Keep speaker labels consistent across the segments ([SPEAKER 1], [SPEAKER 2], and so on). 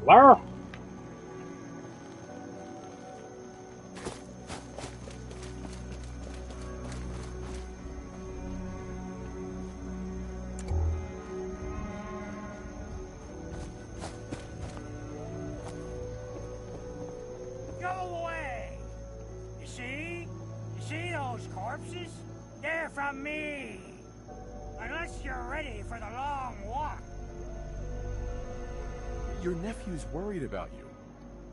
[SPEAKER 1] Hello?
[SPEAKER 2] Go away! You see? You see those corpses? They're from me! Unless you're ready for the long walk.
[SPEAKER 3] Your nephew's worried about you.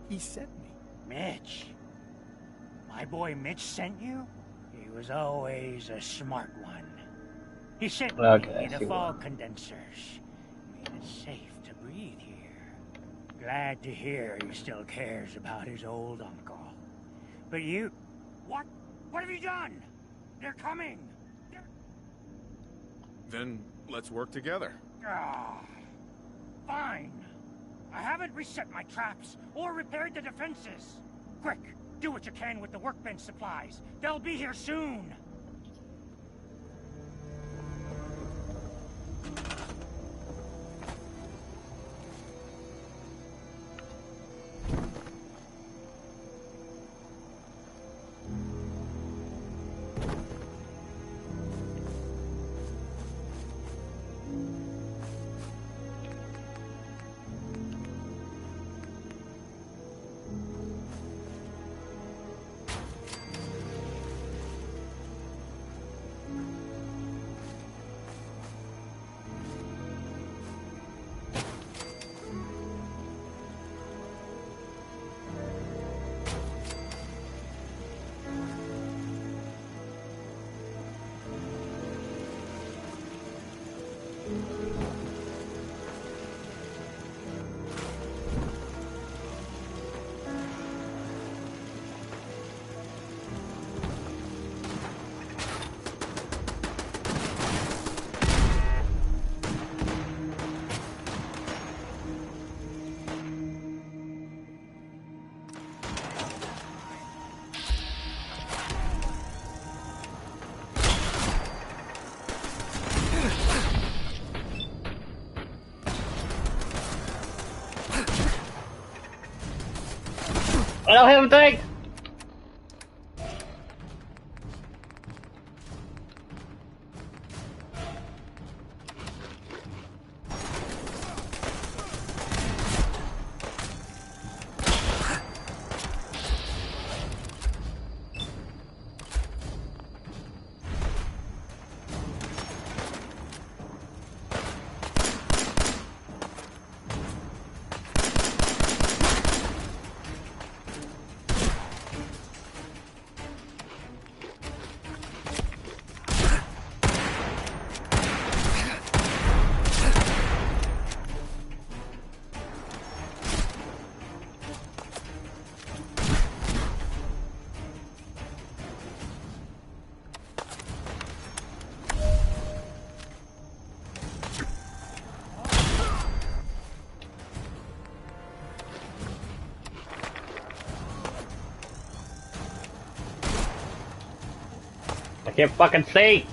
[SPEAKER 3] He sent me.
[SPEAKER 2] Mitch. My boy Mitch sent you? He was always a smart one. He sent me the fog condensers. Made it safe to breathe here. Glad to hear he still cares about his old uncle. But you... What? What have you done? They're coming!
[SPEAKER 3] Then let's work together.
[SPEAKER 2] Ah, fine. I haven't reset my traps or repaired the defenses. Quick, do what you can with the workbench supplies. They'll be here soon.
[SPEAKER 1] I don't have a thing! I can't fucking see!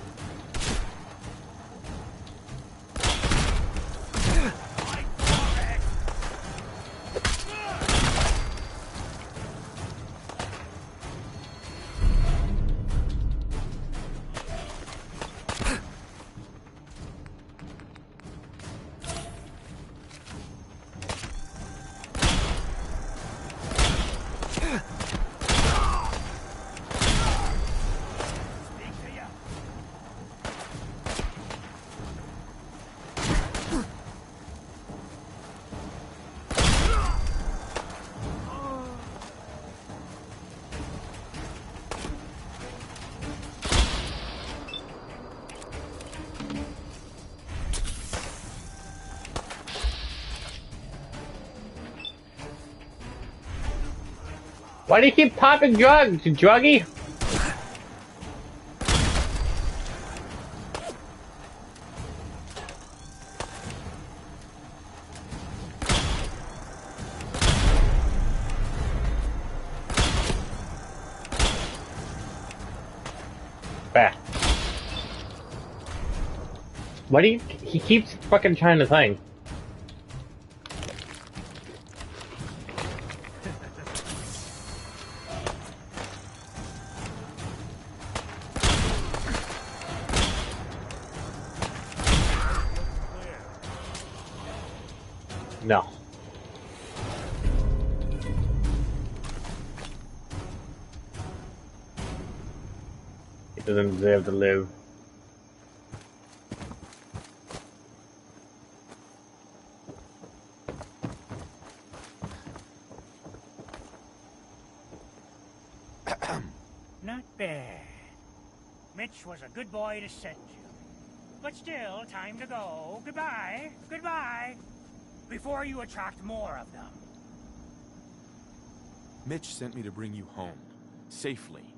[SPEAKER 1] Why do you keep popping drugs, druggie? Bah. Why do you... He keeps fucking trying to thing. No. He doesn't deserve to live.
[SPEAKER 2] Not bad. Mitch was a good boy to send you. But still, time to go. Goodbye. Goodbye. Before you attract more of them.
[SPEAKER 3] Mitch sent me to bring you home. Safely.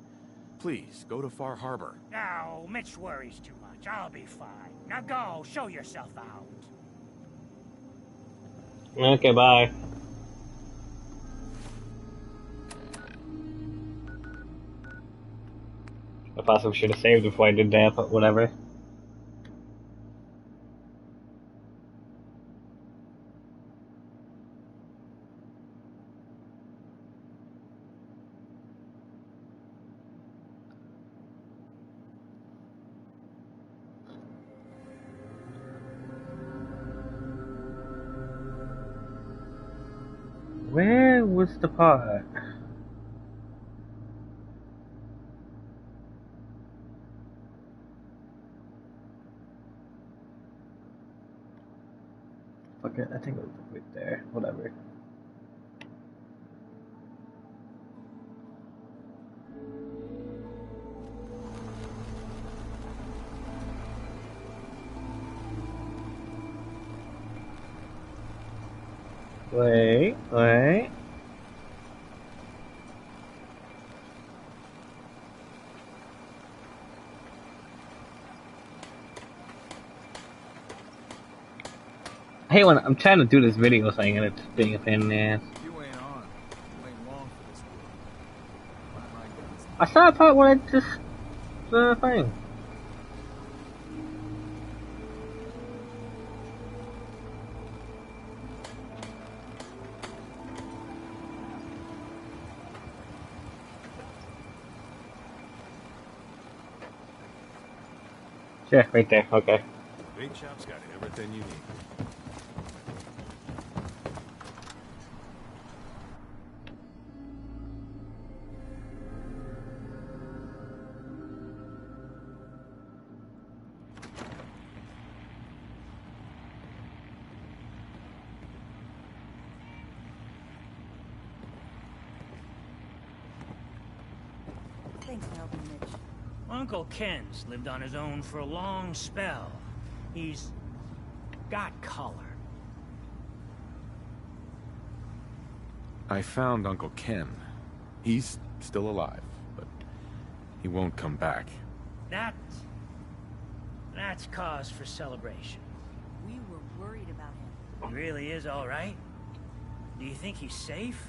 [SPEAKER 3] Please, go to Far Harbor.
[SPEAKER 2] Now, Mitch worries too much. I'll be fine. Now go, show yourself out.
[SPEAKER 1] Okay, bye. I possibly should have saved before I did that, but whatever. Where was the part? Fuck it, I think it was right there. Whatever. Wait. I hate when I'm trying to do this video thing and it's being a pain in the ass.
[SPEAKER 3] You ain't on. You ain't long for this world. My guns.
[SPEAKER 1] I saw a part where I just thing. Yeah, right there. Okay.
[SPEAKER 3] Big Chop's got everything you need.
[SPEAKER 4] Thanks for helping, Mitch.
[SPEAKER 2] Uncle Ken's lived on his own for a long spell. He's got color.
[SPEAKER 3] I found Uncle Ken. He's still alive, but he won't come back.
[SPEAKER 2] That's cause for celebration.
[SPEAKER 4] We were worried about him.
[SPEAKER 2] He really is all right? Do you think he's safe?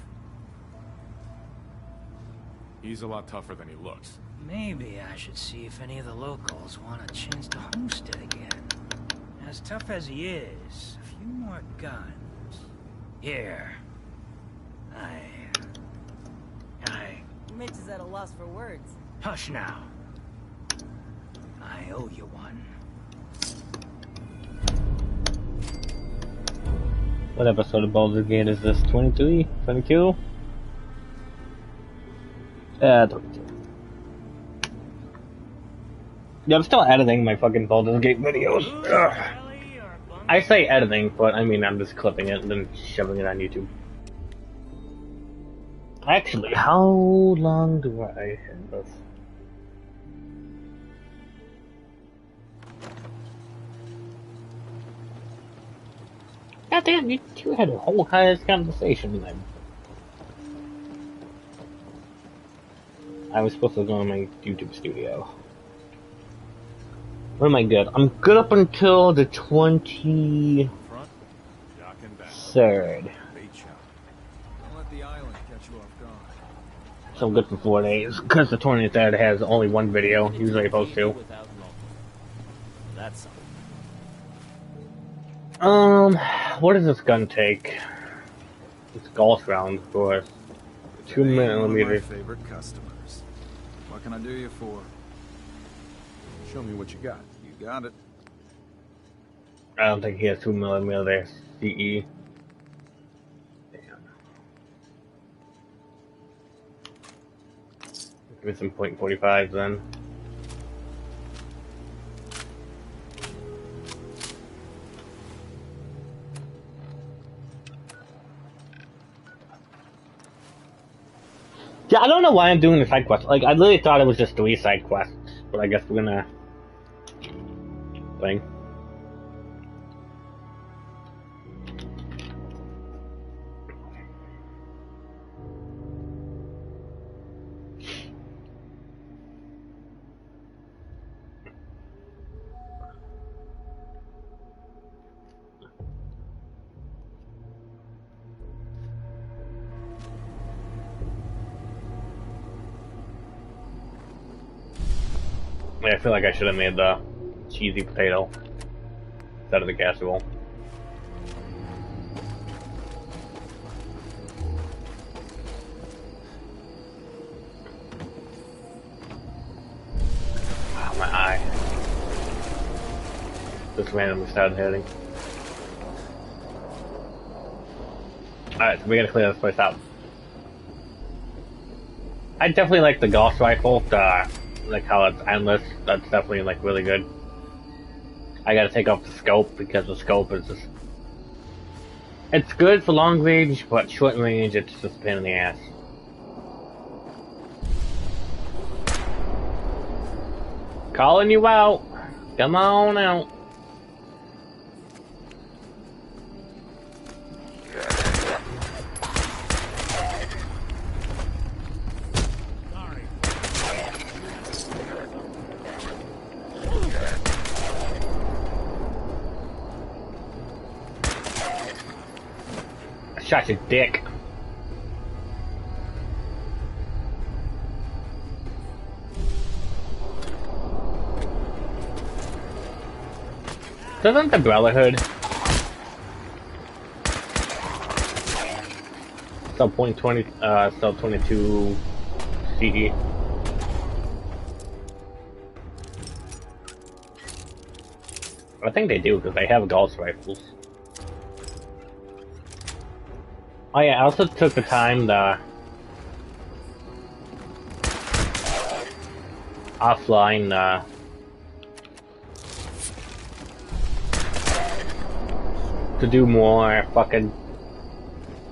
[SPEAKER 3] He's a lot tougher than he looks.
[SPEAKER 2] Maybe I should see if any of the locals want a chance to host it again. As tough as he is, a few more guns. Here.
[SPEAKER 4] Mitch is at a loss for words.
[SPEAKER 2] Hush now. I owe you one.
[SPEAKER 1] What episode of Baldur's Gate is this? 23? 22? 22. Yeah, I'm still editing my fucking Baldur's Gate videos. Ugh. I say editing, but I mean I'm just clipping it and then shoving it on YouTube. Actually, how long do I have? God damn, you two had a whole conversation then. I was supposed to go in my YouTube studio. What am I good? I'm good up until the 23rd. So I'm good for 4 days, because the 23rd has only one video, usually supposed to.
[SPEAKER 5] That's
[SPEAKER 1] what does this gun take? It's golf round, of course. 2 millimeters.
[SPEAKER 6] My favorite customers. What can I do you for?
[SPEAKER 3] Show me what you got.
[SPEAKER 6] You got it.
[SPEAKER 1] I don't think he has 2 millimeter CE. Give me some .45 then. Yeah, I don't know why I'm doing the side quest. Like, I literally thought it was just 3 side quests, but I guess we're gonna... thing. Yeah, I feel like I should have made the cheesy potato instead of the casserole. Oh, my eye. Just randomly started hitting. Alright, so we gotta clear this place out. I definitely like the Gauss rifle, like how it's endless. That's definitely like really good. I gotta take off the scope because the scope is just... it's good for long range, but short range it's just a pain in the ass. Calling you out. Come on out. Shot your dick. Doesn't the Brotherhood sell .20 sell 22 CG? I think they do because they have Gauss rifles. Oh yeah, I also took the time to offline to do more fucking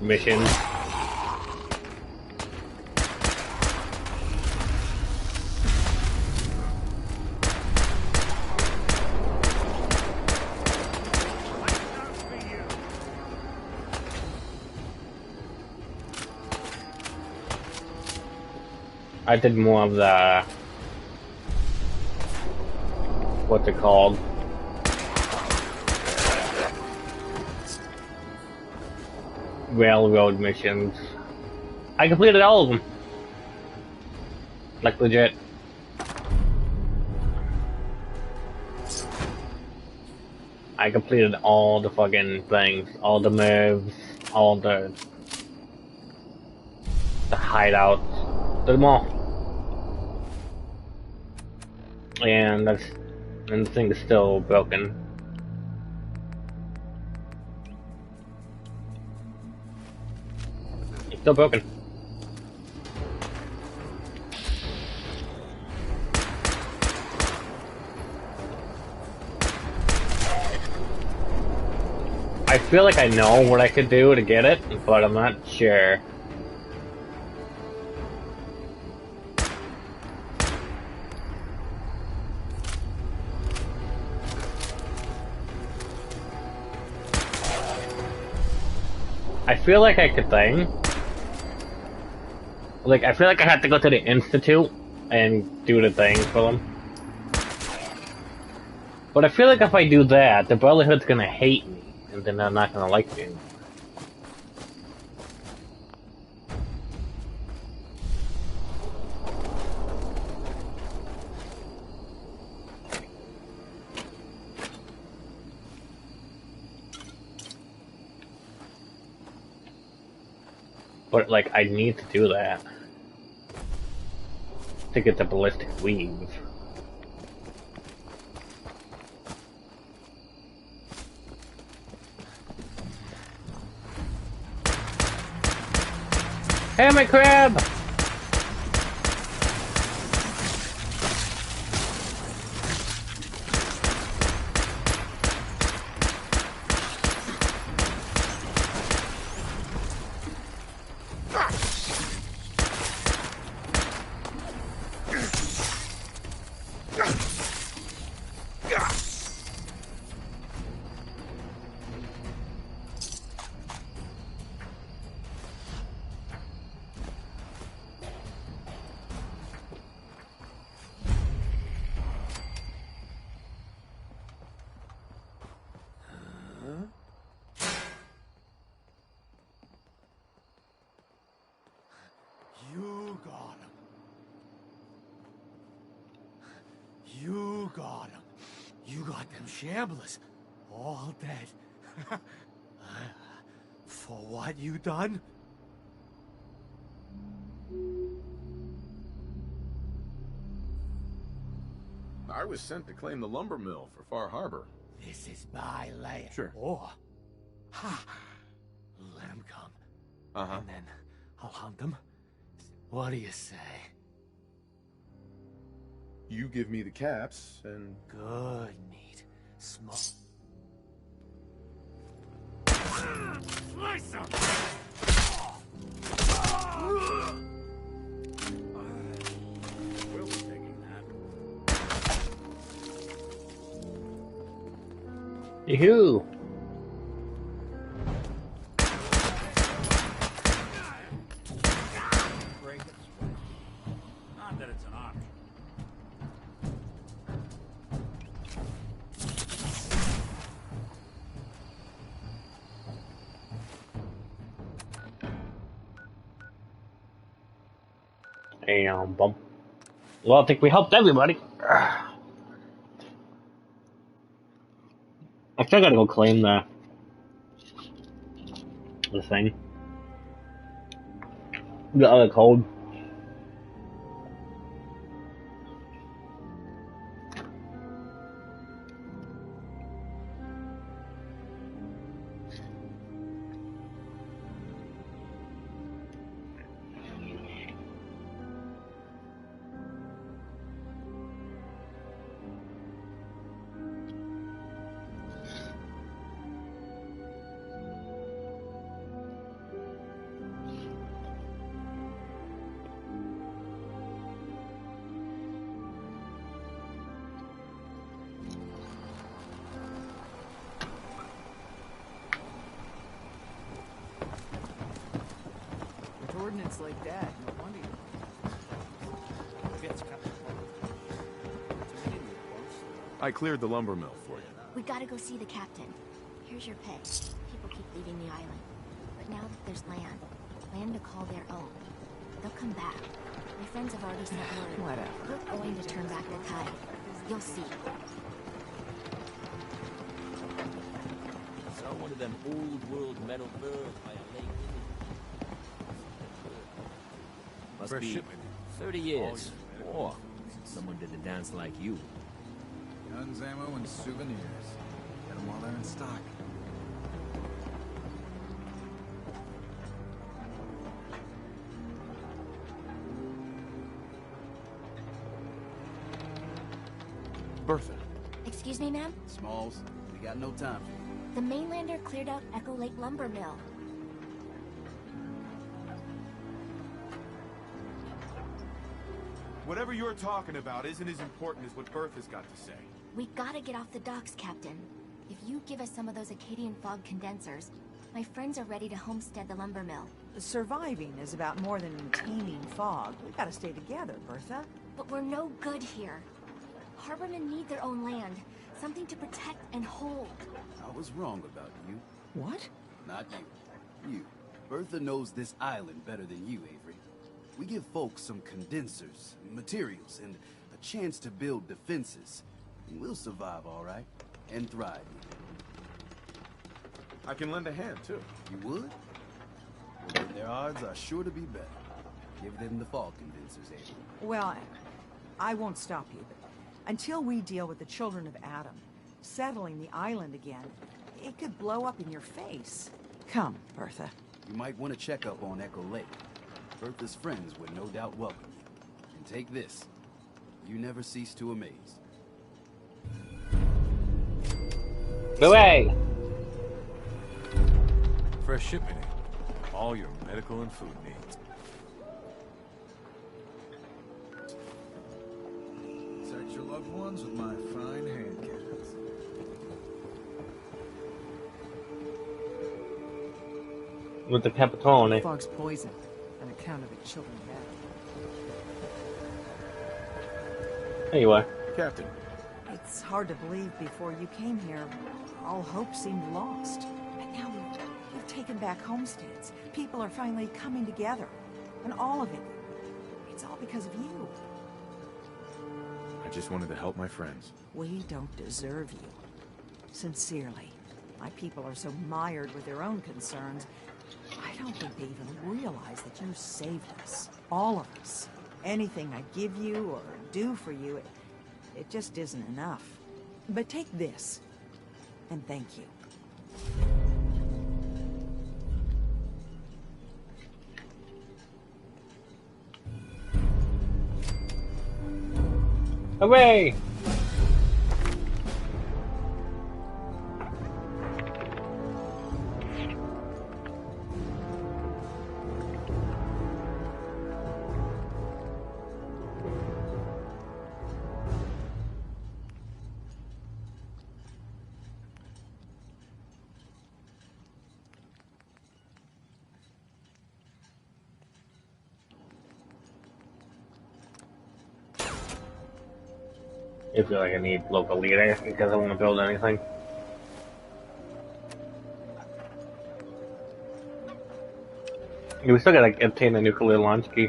[SPEAKER 1] missions. I did more of the... what's it called? Railroad missions. I completed all of them. Like legit. I completed all the fucking things. All the moves. All the hideouts. Did them all. And the thing is still broken. It's still broken. I feel like I know what I could do to get it, but I'm not sure. I feel like I could thing. Like, I feel like I have to go to the Institute and do the thing for them. But I feel like if I do that, the Brotherhood's gonna hate me, and then they're not gonna like me anymore. But, like, I need to do that to get the ballistic weave. Hey, my crab!
[SPEAKER 5] got them. You got them shamblers. All dead. For what you done?
[SPEAKER 3] I was sent to claim the lumber mill for Far Harbor.
[SPEAKER 5] This is my land.
[SPEAKER 3] Sure.
[SPEAKER 5] Or, ha, let them come. And then I'll hunt them. What do you say?
[SPEAKER 3] You give me the caps, and...
[SPEAKER 5] Good meat. Small. Slice them!
[SPEAKER 3] We'll be taking that.
[SPEAKER 1] Yoo-hoo!
[SPEAKER 2] Not that it's an option.
[SPEAKER 1] And bump. Well, I think we helped everybody. I still gotta go claim the thing. The other code.
[SPEAKER 4] Ordnance like that, no wonder you...
[SPEAKER 3] I cleared the lumber mill for you.
[SPEAKER 7] We gotta go see the captain. Here's your pay. People keep leaving the island. But now that there's land to call their own, they'll come back. My friends have already sent word.
[SPEAKER 4] Whatever.
[SPEAKER 7] We're going to turn back the tide. You'll see.
[SPEAKER 8] Saw one of them old world metal birds by a lake. Must
[SPEAKER 3] Fresh
[SPEAKER 8] be
[SPEAKER 3] shipment.
[SPEAKER 8] 30 years. Or someone did a dance like you.
[SPEAKER 6] Guns, ammo, and souvenirs. Get them while they're in stock.
[SPEAKER 3] Bertha.
[SPEAKER 7] Excuse me, ma'am?
[SPEAKER 9] Smalls, we got no time for you.
[SPEAKER 7] The mainlander cleared out Echo Lake Lumber Mill.
[SPEAKER 3] Whatever you're talking about isn't as important as what Bertha's got to say.
[SPEAKER 7] We gotta get off the docks, Captain. If you give us some of those Acadian fog condensers, my friends are ready to homestead the lumber mill.
[SPEAKER 4] Surviving is about more than taming fog. We gotta stay together, Bertha.
[SPEAKER 7] But we're no good here. Harbormen need their own land, something to protect and hold.
[SPEAKER 9] I was wrong about you.
[SPEAKER 4] What?
[SPEAKER 9] Not you. You. Bertha knows this island better than you, Avery. We give folks some condensers, materials, and a chance to build defenses. And we'll survive all right, and thrive.
[SPEAKER 3] I can lend a hand, too.
[SPEAKER 9] You would? Well, then their odds are sure to be better. Give them the fog condensers, Avery.
[SPEAKER 4] Well, I won't stop you, but until we deal with the children of Adam, settling the island again, it could blow up in your face. Come, Bertha.
[SPEAKER 9] You might want to check up on Echo Lake. Bertha's friends would no doubt welcome you. And take this. You never cease to amaze.
[SPEAKER 1] Hooray!
[SPEAKER 3] Fresh shipment in. All your medical and food needs.
[SPEAKER 6] Protect your loved ones with my fine hand cannons.
[SPEAKER 1] With the Capitone.
[SPEAKER 4] Fog's poison, on account of the children of Adam.
[SPEAKER 1] There you are.
[SPEAKER 3] Captain.
[SPEAKER 4] It's hard to believe before you came here, all hope seemed lost. But now we've taken back homesteads. People are finally coming together. And all of it, it's all because of you.
[SPEAKER 3] I just wanted to help my friends.
[SPEAKER 4] We don't deserve you. Sincerely. My people are so mired with their own concerns, I don't think they even realize that you saved us. All of us. Anything I give you or do for you, it just isn't enough. But take this, and thank you.
[SPEAKER 1] Hooray! I feel like I need local leader because I want to build anything. We still gotta obtain a nuclear launch key.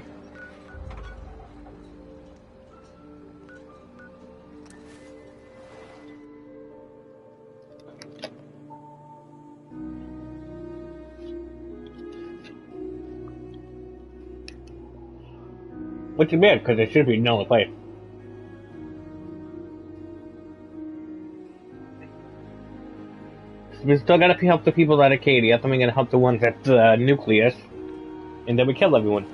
[SPEAKER 1] Which is bad because it should be no place. We still gotta help the people at Acadia, then we're gonna help the ones at the nucleus, and then we kill everyone.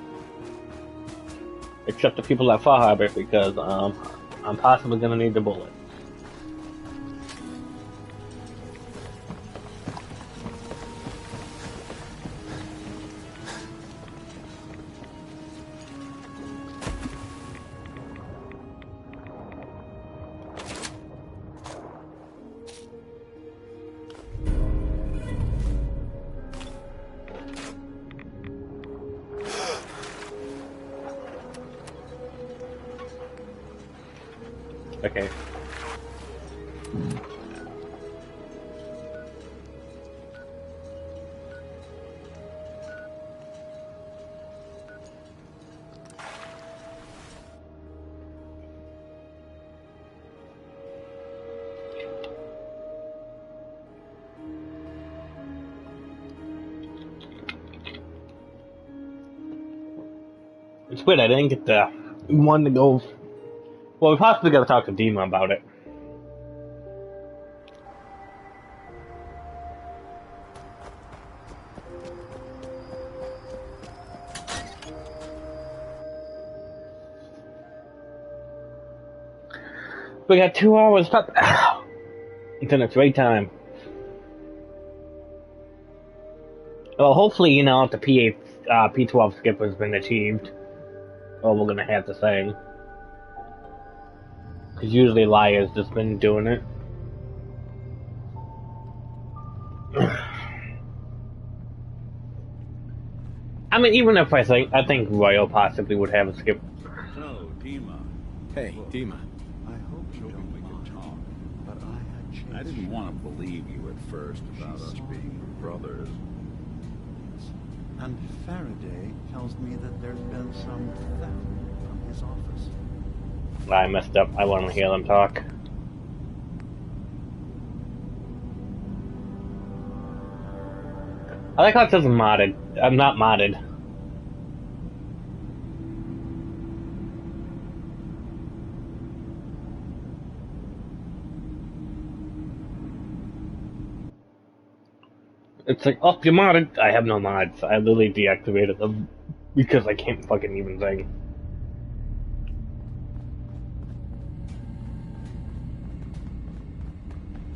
[SPEAKER 1] Except the people at Far Harbor, because I'm possibly gonna need the bullet. Okay. It's weird, I didn't get the one to go. Well, we possibly gotta talk to Dima about it. We got 2 hours left until it's raid time. Well, hopefully, you know, the P12 skip has been achieved. Or we're gonna have the same. Because usually Liar's just been doing it. I mean, even if I think Royal possibly would have a skip.
[SPEAKER 10] So, Dima.
[SPEAKER 3] Hey, Dima.
[SPEAKER 10] I hope you don't we could talk. But I didn't want to believe you at first about us being brothers.
[SPEAKER 11] And Faraday tells me that there's been some theft from his office.
[SPEAKER 1] I messed up. I want to hear them talk. I like how it says modded. I'm not modded. It's like, oh, you're modded. I have no mods. I literally deactivated them because I can't fucking even sing.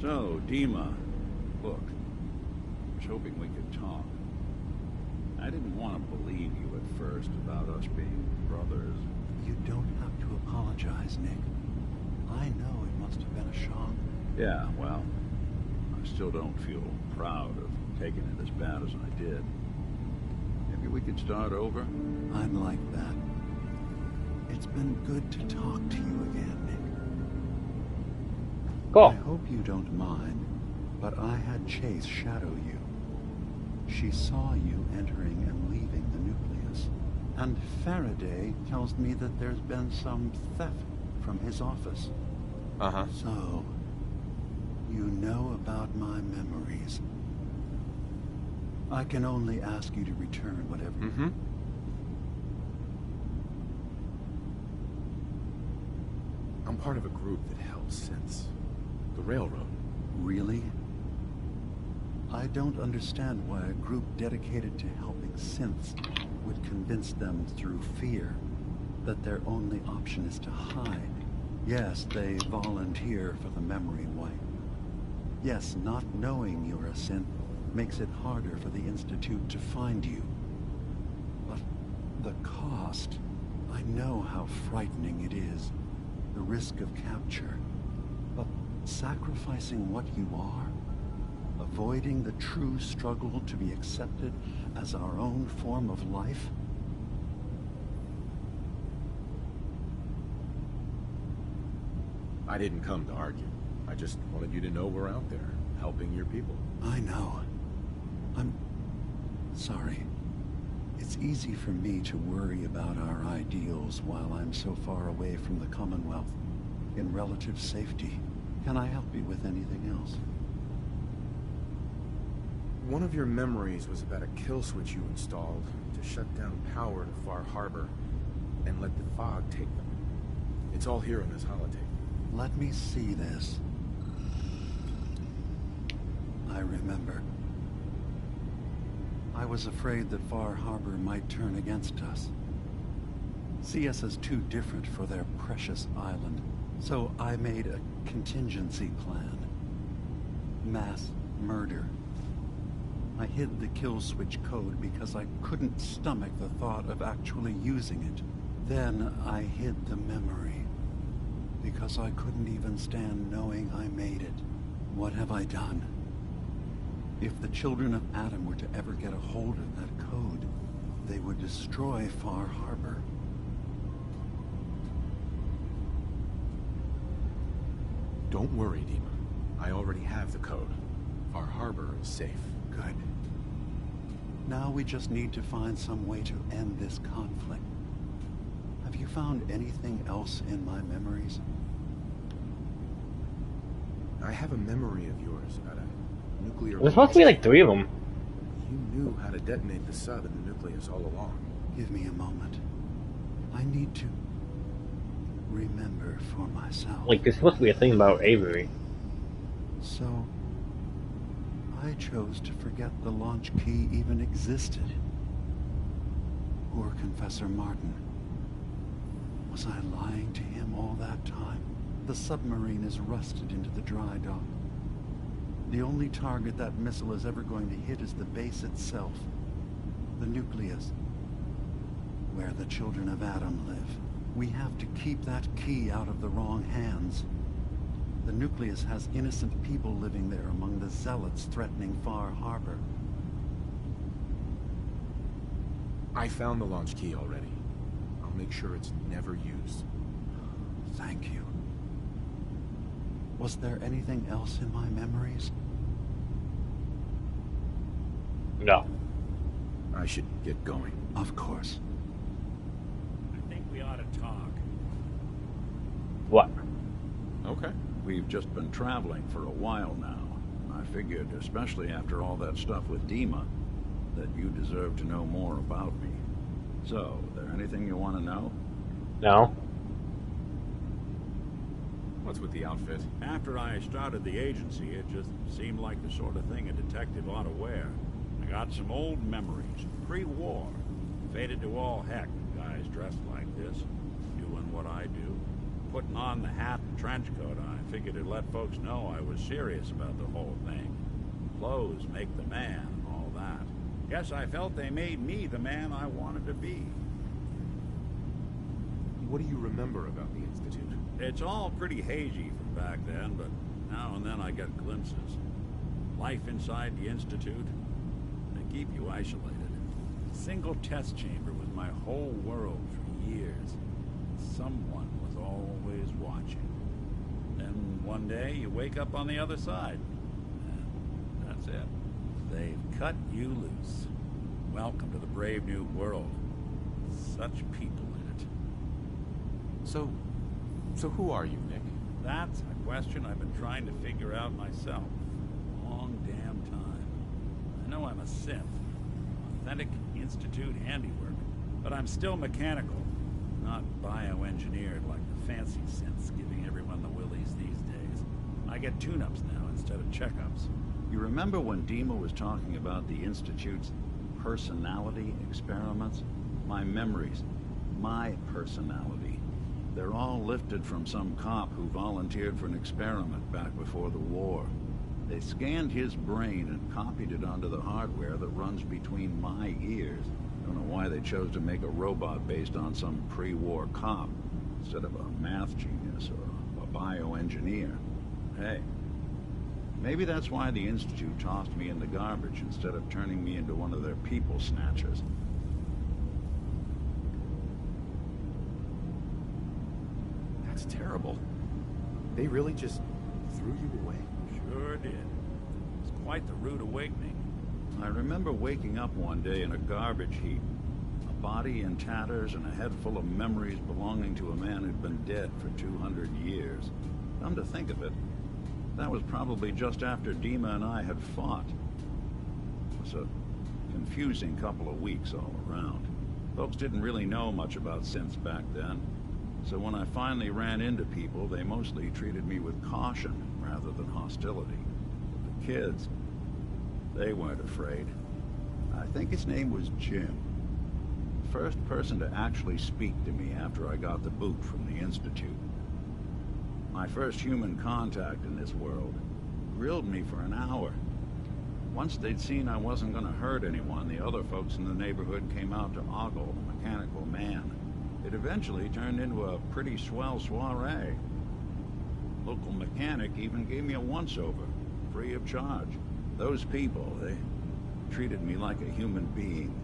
[SPEAKER 10] So, Dima, look, I was hoping we could talk. I didn't want to believe you at first about us being brothers.
[SPEAKER 11] You don't have to apologize, Nick. I know it must have been a shock.
[SPEAKER 10] Yeah, well, I still don't feel proud of taking it as bad as I did. Maybe we could start over?
[SPEAKER 11] I'm like that. It's been good to talk to you again, Nick.
[SPEAKER 1] Cool.
[SPEAKER 11] I hope you don't mind, but I had Chase shadow you. She saw you entering and leaving the nucleus. And Faraday tells me that there's been some theft from his office.
[SPEAKER 3] Uh-huh.
[SPEAKER 11] So, you know about my memories. I can only ask you to return whatever...
[SPEAKER 3] Mm-hmm. I'm part of a group that held synths. The Railroad.
[SPEAKER 11] Really? I don't understand why a group dedicated to helping synths would convince them through fear that their only option is to hide. Yes, they volunteer for the memory wipe. Yes, not knowing you're a synth makes it harder for the Institute to find you. But the cost... I know how frightening it is. The risk of capture. But sacrificing what you are, avoiding the true struggle to be accepted as our own form of life?
[SPEAKER 3] I didn't come to argue. I just wanted you to know we're out there, helping your people.
[SPEAKER 11] I know. I'm sorry. It's easy for me to worry about our ideals while I'm so far away from the Commonwealth, in relative safety. Can I help you with anything else?
[SPEAKER 3] One of your memories was about a kill switch you installed to shut down power to Far Harbor and let the fog take them. It's all here in this holotape.
[SPEAKER 11] Let me see this. I remember. I was afraid that Far Harbor might turn against us. See us as too different for their precious island. So I made a contingency plan. Mass murder. I hid the kill switch code because I couldn't stomach the thought of actually using it. Then I hid the memory because I couldn't even stand knowing I made it. What have I done? If the children of Adam were to ever get a hold of that code, they would destroy Far Harbor.
[SPEAKER 3] Don't worry, Dima. I already have the code. Far Harbor is safe.
[SPEAKER 11] Good. Now we just need to find some way to end this conflict. Have you found anything else in my memories?
[SPEAKER 3] I have a memory of yours about a nuclear...
[SPEAKER 1] There's supposed to be like 3 of them.
[SPEAKER 3] You knew how to detonate the sub in the nucleus all along.
[SPEAKER 11] Give me a moment. I need to remember for myself.
[SPEAKER 1] Like, there's supposed to be a thing about Avery.
[SPEAKER 11] So, I chose to forget the launch key even existed. Poor Confessor Martin. Was I lying to him all that time? The submarine is rusted into the dry dock. The only target that missile is ever going to hit is the base itself. The nucleus. Where the children of Adam live. We have to keep that key out of the wrong hands. The nucleus has innocent people living there among the zealots threatening Far Harbor.
[SPEAKER 3] I found the launch key already. I'll make sure it's never used.
[SPEAKER 11] Thank you. Was there anything else in my memories?
[SPEAKER 1] No.
[SPEAKER 3] I should get going.
[SPEAKER 11] Of course.
[SPEAKER 10] I think we ought to talk.
[SPEAKER 1] What?
[SPEAKER 3] Okay.
[SPEAKER 12] We've just been traveling for a while now. I figured, especially after all that stuff with Dima, that you deserve to know more about me. So, there anything you want to know?
[SPEAKER 1] No.
[SPEAKER 3] What's with the outfit?
[SPEAKER 10] After I started the agency, it just seemed like the sort of thing a detective ought to wear. I got some old memories, pre-war. Faded to all heck, guys dressed like this, doing what I do. Putting on the hat and trench coat, I figured it'd let folks know I was serious about the whole thing. Clothes make the man, all that. Guess I felt they made me the man I wanted to be.
[SPEAKER 3] What do you remember about the Institute?
[SPEAKER 10] It's all pretty hazy from back then, but now and then I get glimpses. Life inside the Institute, they keep you isolated. A single test chamber was my whole world for years. Someone was always watching. Then one day you wake up on the other side, and that's it. They've cut you loose. Welcome to the brave new world. Such people in it.
[SPEAKER 3] So, So who are you, Nick?
[SPEAKER 10] That's a question I've been trying to figure out myself for a long damn time. I know I'm a synth, authentic Institute handiwork, but I'm still mechanical, not bioengineered like the fancy synths giving everyone the willies these days. I get tune-ups now instead of checkups.
[SPEAKER 12] You remember when Dima was talking about the Institute's personality experiments? My memories, my personality. They're all lifted from some cop who volunteered for an experiment back before the war. They scanned his brain and copied it onto the hardware that runs between my ears. Don't know why they chose to make a robot based on some pre-war cop instead of a math genius or a bioengineer. Hey, maybe that's why the Institute tossed me in the garbage instead of turning me into one of their people snatchers.
[SPEAKER 3] That's terrible. They really just threw you away?
[SPEAKER 10] Sure did. It was quite the rude awakening.
[SPEAKER 12] I remember waking up one day in a garbage heap. A body in tatters and a head full of memories belonging to a man who'd been dead for 200 years. Come to think of it, that was probably just after Dima and I had fought. It was a confusing couple of weeks all around. Folks didn't really know much about synths back then, so when I finally ran into people, they mostly treated me with caution rather than hostility. But the kids, they weren't afraid. I think his name was Jim. The first person to actually speak to me after I got the boot from the Institute. My first human contact in this world. Grilled me for an hour. Once they'd seen I wasn't gonna hurt anyone, the other folks in the neighborhood came out to ogle the mechanical man. It eventually turned into a pretty swell soiree. Local mechanic even gave me a once-over, free of charge. Those people, they treated me like a human being.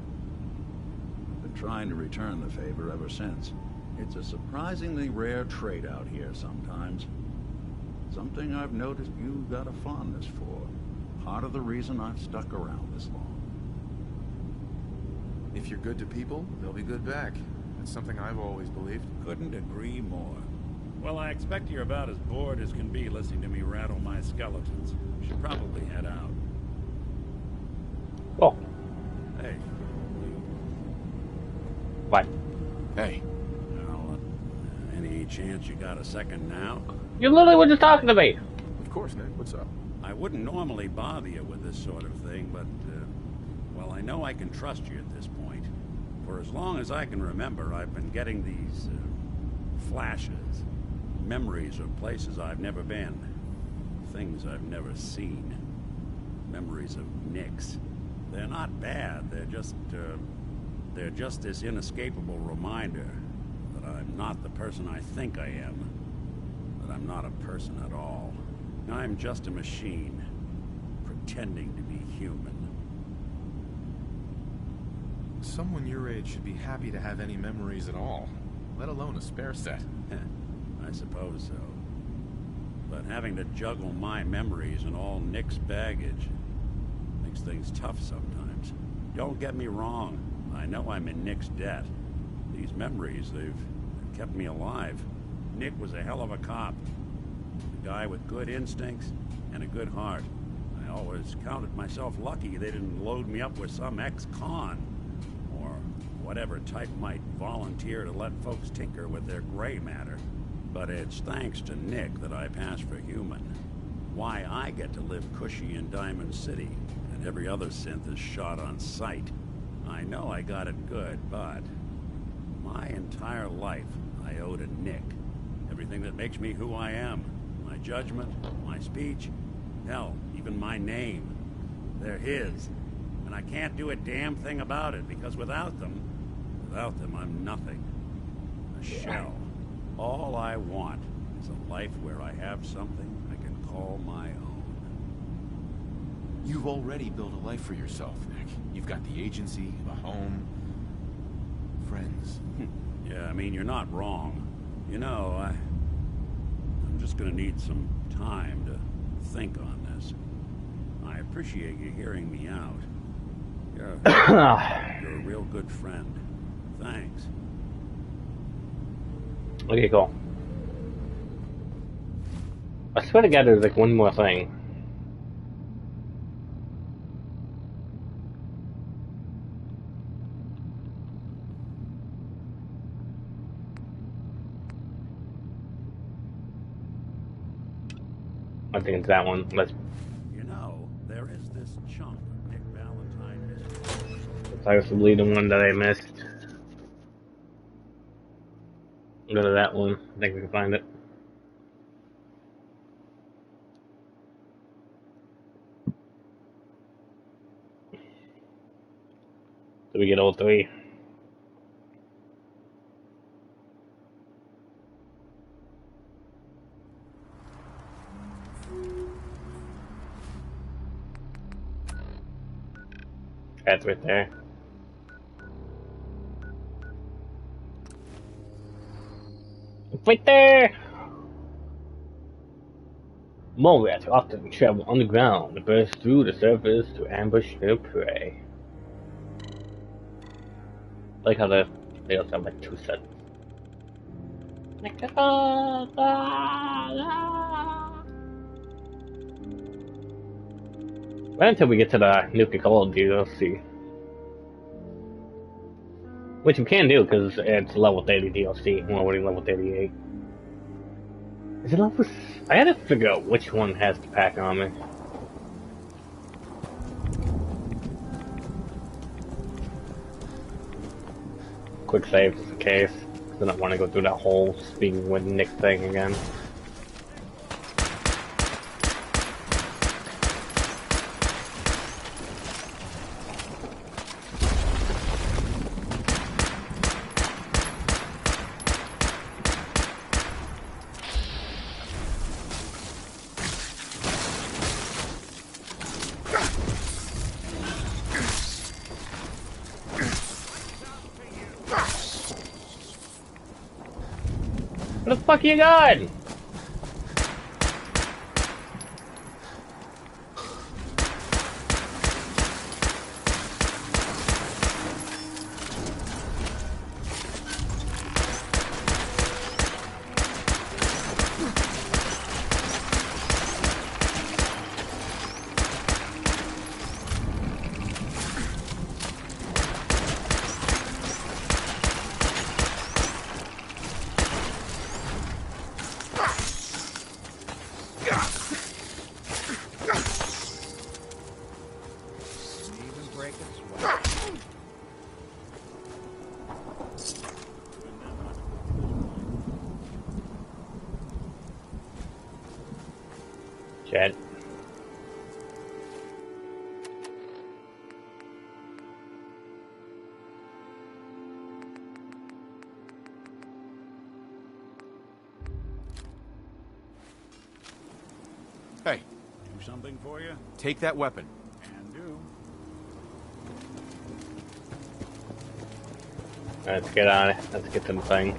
[SPEAKER 12] I've been trying to return the favor ever since. It's a surprisingly rare trait out here sometimes. Something I've noticed you've got a fondness for. Part of the reason I've stuck around this long.
[SPEAKER 3] If you're good to people, they'll be good back. That's something I've always believed.
[SPEAKER 10] Couldn't agree more. Well, I expect you're about as bored as can be listening to me rattle my skeletons. You should probably head out.
[SPEAKER 1] Oh.
[SPEAKER 10] Hey.
[SPEAKER 1] What?
[SPEAKER 3] Hey.
[SPEAKER 10] Well, any chance you got a second now?
[SPEAKER 1] You literally were just talking to me.
[SPEAKER 3] Of course, Nick. What's up?
[SPEAKER 10] I wouldn't normally bother you with this sort of thing, but, well, I know I can trust you at this point. For as long as I can remember, I've been getting these, flashes. Memories of places I've never been. Things I've never seen. Memories of Nicks. They're not bad, they're just this inescapable reminder that I'm not the person I think I am. That I'm not a person at all. I'm just a machine, pretending to be human.
[SPEAKER 3] Someone your age should be happy to have any memories at all, let alone a spare set.
[SPEAKER 10] I suppose so. But having to juggle my memories and all Nick's baggage makes things tough sometimes. Don't get me wrong, I know I'm in Nick's debt. These memories, they've kept me alive. Nick was a hell of a cop. A guy with good instincts and a good heart. I always counted myself lucky they didn't load me up with some ex-con. Or whatever type might volunteer to let folks tinker with their gray matter. But it's thanks to Nick that I pass for human. Why I get to live cushy in Diamond City, and every other synth is shot on sight. I know I got it good, but my entire life I owe to Nick. Everything that makes me who I am. My judgment, my speech, hell, even my name. They're his. And I can't do a damn thing about it, because without them, I'm nothing. A shell. All I want is a life where I have something I can call my own.
[SPEAKER 3] You've already built a life for yourself, Nick. You've got the agency, a home, friends.
[SPEAKER 10] Yeah, I mean, you're not wrong. You know, I'm just gonna need some time to think on this. I appreciate you hearing me out. You're a real good friend. Thanks.
[SPEAKER 1] Okay, cool. I swear to God, there's like one more thing. I think it's that one. Let's.
[SPEAKER 10] You know, there is this chunk of Nick Valentine mystery.
[SPEAKER 1] It's possibly the one that I missed. Go to that one. I think we can find it. So we get all three. That's right there. It's right there! Mole rats often travel underground to burst through the surface to ambush their prey. I like how they also have like two sets. Right until we get to the Nuka-Cola DLC. Which we can do, because it's level 30 DLC. We're already level 38. Is it level... I gotta figure out which one has the pack on me. Quick save just in case. I don't want to go through that whole speaking with Nick thing again. Where the fuck you going? Chad.
[SPEAKER 3] Hey.
[SPEAKER 10] Do something for you?
[SPEAKER 3] Take that weapon.
[SPEAKER 10] And do.
[SPEAKER 1] Let's get on it. Let's get them thing.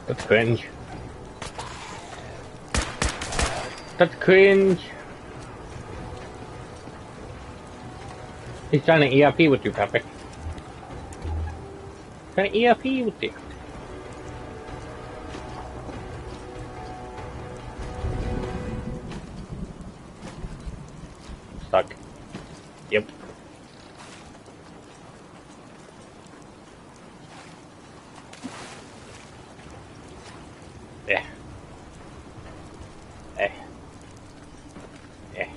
[SPEAKER 1] That's cringe. That's cringe. He's trying to ERP with you, Pepe. Trying to ERP with you. Stuck. Yep. Yeah. Yeah. Yeah.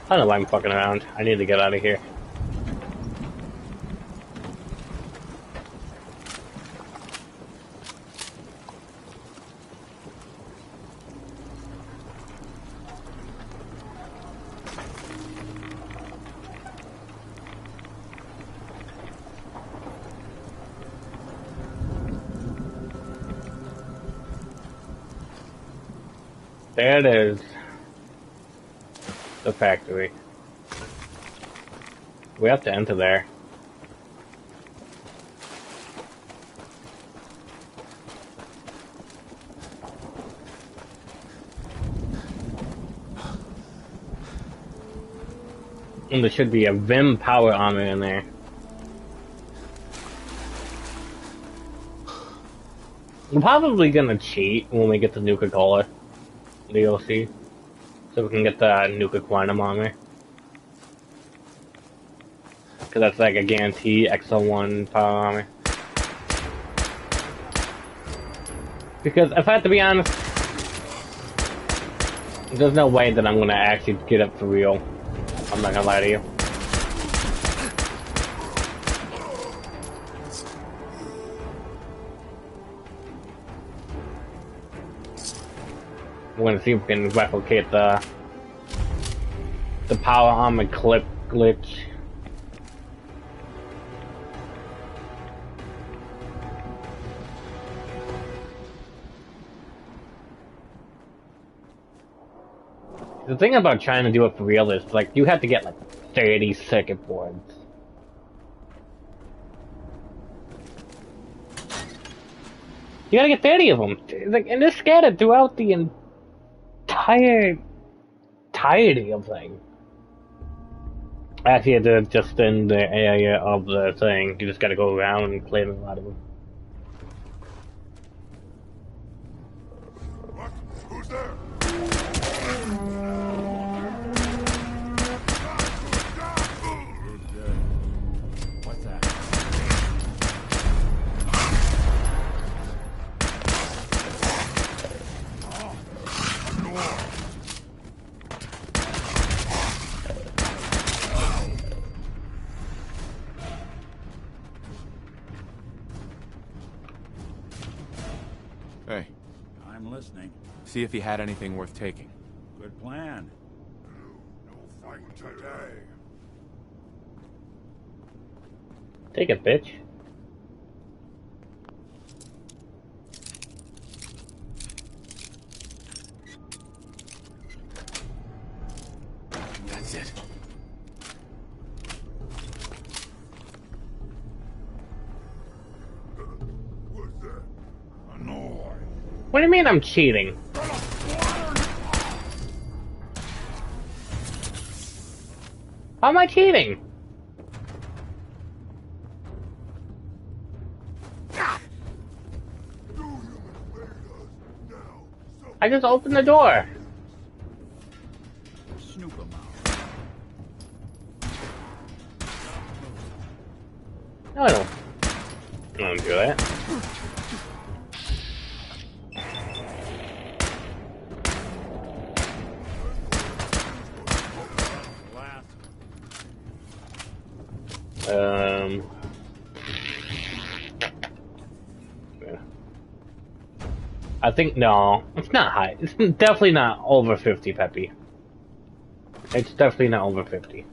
[SPEAKER 1] I don't know why I'm fucking around. I need to get out of here. There it is. The factory. We have to enter there. And there should be a Vim power armor in there. I'm probably gonna cheat when we get the Nuka-Cola DLC. So we can get the Nuka Quantum armor. Because that's like a guarantee XL1 power armor. Because if I have to be honest, there's no way that I'm gonna actually get up for real. I'm not gonna lie to you. We're gonna see if we can replicate the power armor clip glitch. The thing about trying to do it for real is, like, you have to get, like, 30 circuit boards. You gotta get 30 of them. Like, and they're scattered throughout the entirety of thing. Actually, they're just in the area of the thing. You just gotta go around and claim a lot of them.
[SPEAKER 13] What? Who's there?
[SPEAKER 10] What's that?
[SPEAKER 3] Hey.
[SPEAKER 10] I'm listening.
[SPEAKER 3] See if he had anything worth taking.
[SPEAKER 10] Good plan.
[SPEAKER 13] No fight today.
[SPEAKER 1] Take it, bitch.
[SPEAKER 3] That's it.
[SPEAKER 13] What's that? Annoying.
[SPEAKER 1] What do you mean I'm cheating? How am I cheating? I just opened the door.
[SPEAKER 10] Snoop 'em out.
[SPEAKER 1] No, I don't. I don't do that. Yeah. I think, no, it's not high. It's definitely not over 50, Peppy. It's definitely not over 50.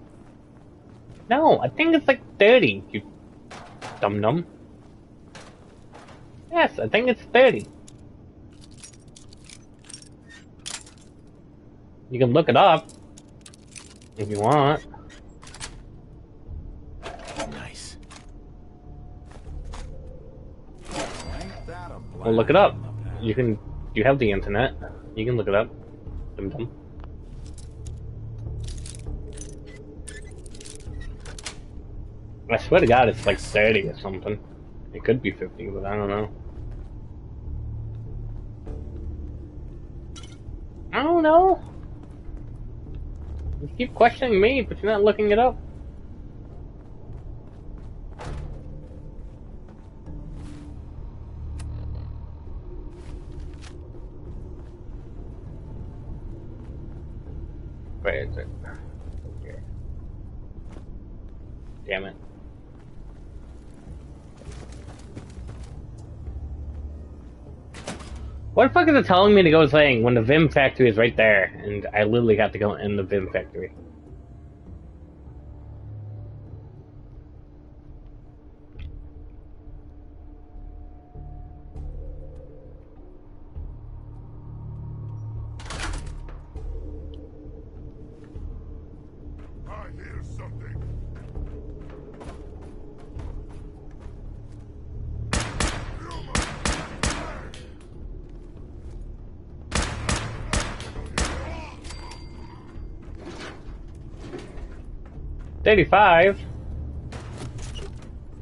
[SPEAKER 1] No, I think it's like 30, you dum-dum. Yes, I think it's 30. You can look it up if you want.
[SPEAKER 3] Nice.
[SPEAKER 1] Well, look it up. You can. You have the internet. You can look it up. Dum dum. I swear to God, it's like 30 or something. It could be 50, but I don't know. I don't know. You keep questioning me, but you're not looking it up. Where is it? Damn it. What the fuck is it telling me to go saying when the Vim factory is right there, and I literally have to go in the Vim factory?
[SPEAKER 13] I hear something.
[SPEAKER 1] $35?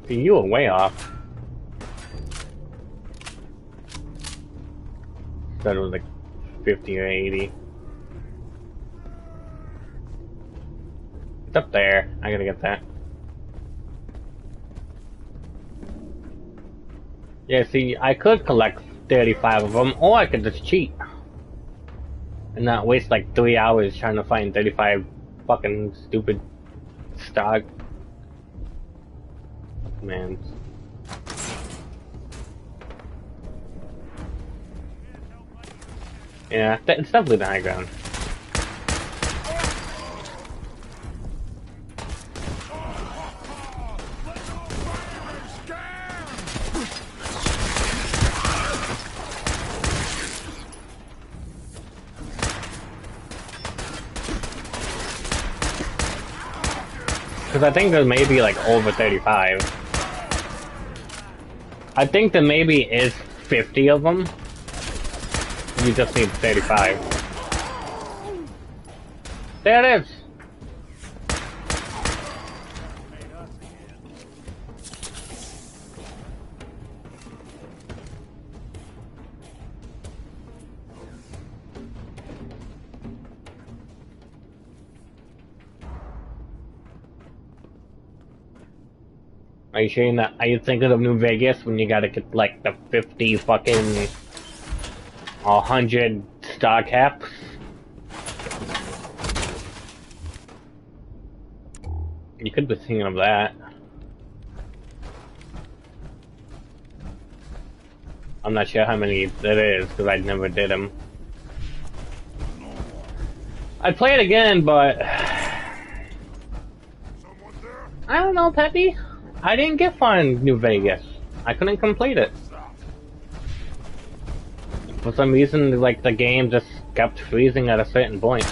[SPEAKER 1] See, you were way off. Thought it was like 50 or 80. It's up there. I gotta get that. Yeah, see, I could collect 35 of them, or I could just cheat. And not waste like 3 hours trying to find 35 fucking stupid stock. Man. Yeah, it's definitely the high ground. Because I think there may be like over 35. I think there maybe is 50 of them. You just need 35. There it is! Are you saying that? Are you thinking of New Vegas when you gotta get like the 50 fucking 100 star caps? You could be thinking of that. I'm not sure how many that is because I never did them. I'd play it again, but I don't know, Peppy. I didn't get far in New Vegas. I couldn't complete it. For some reason, like, the game just kept freezing at a certain point.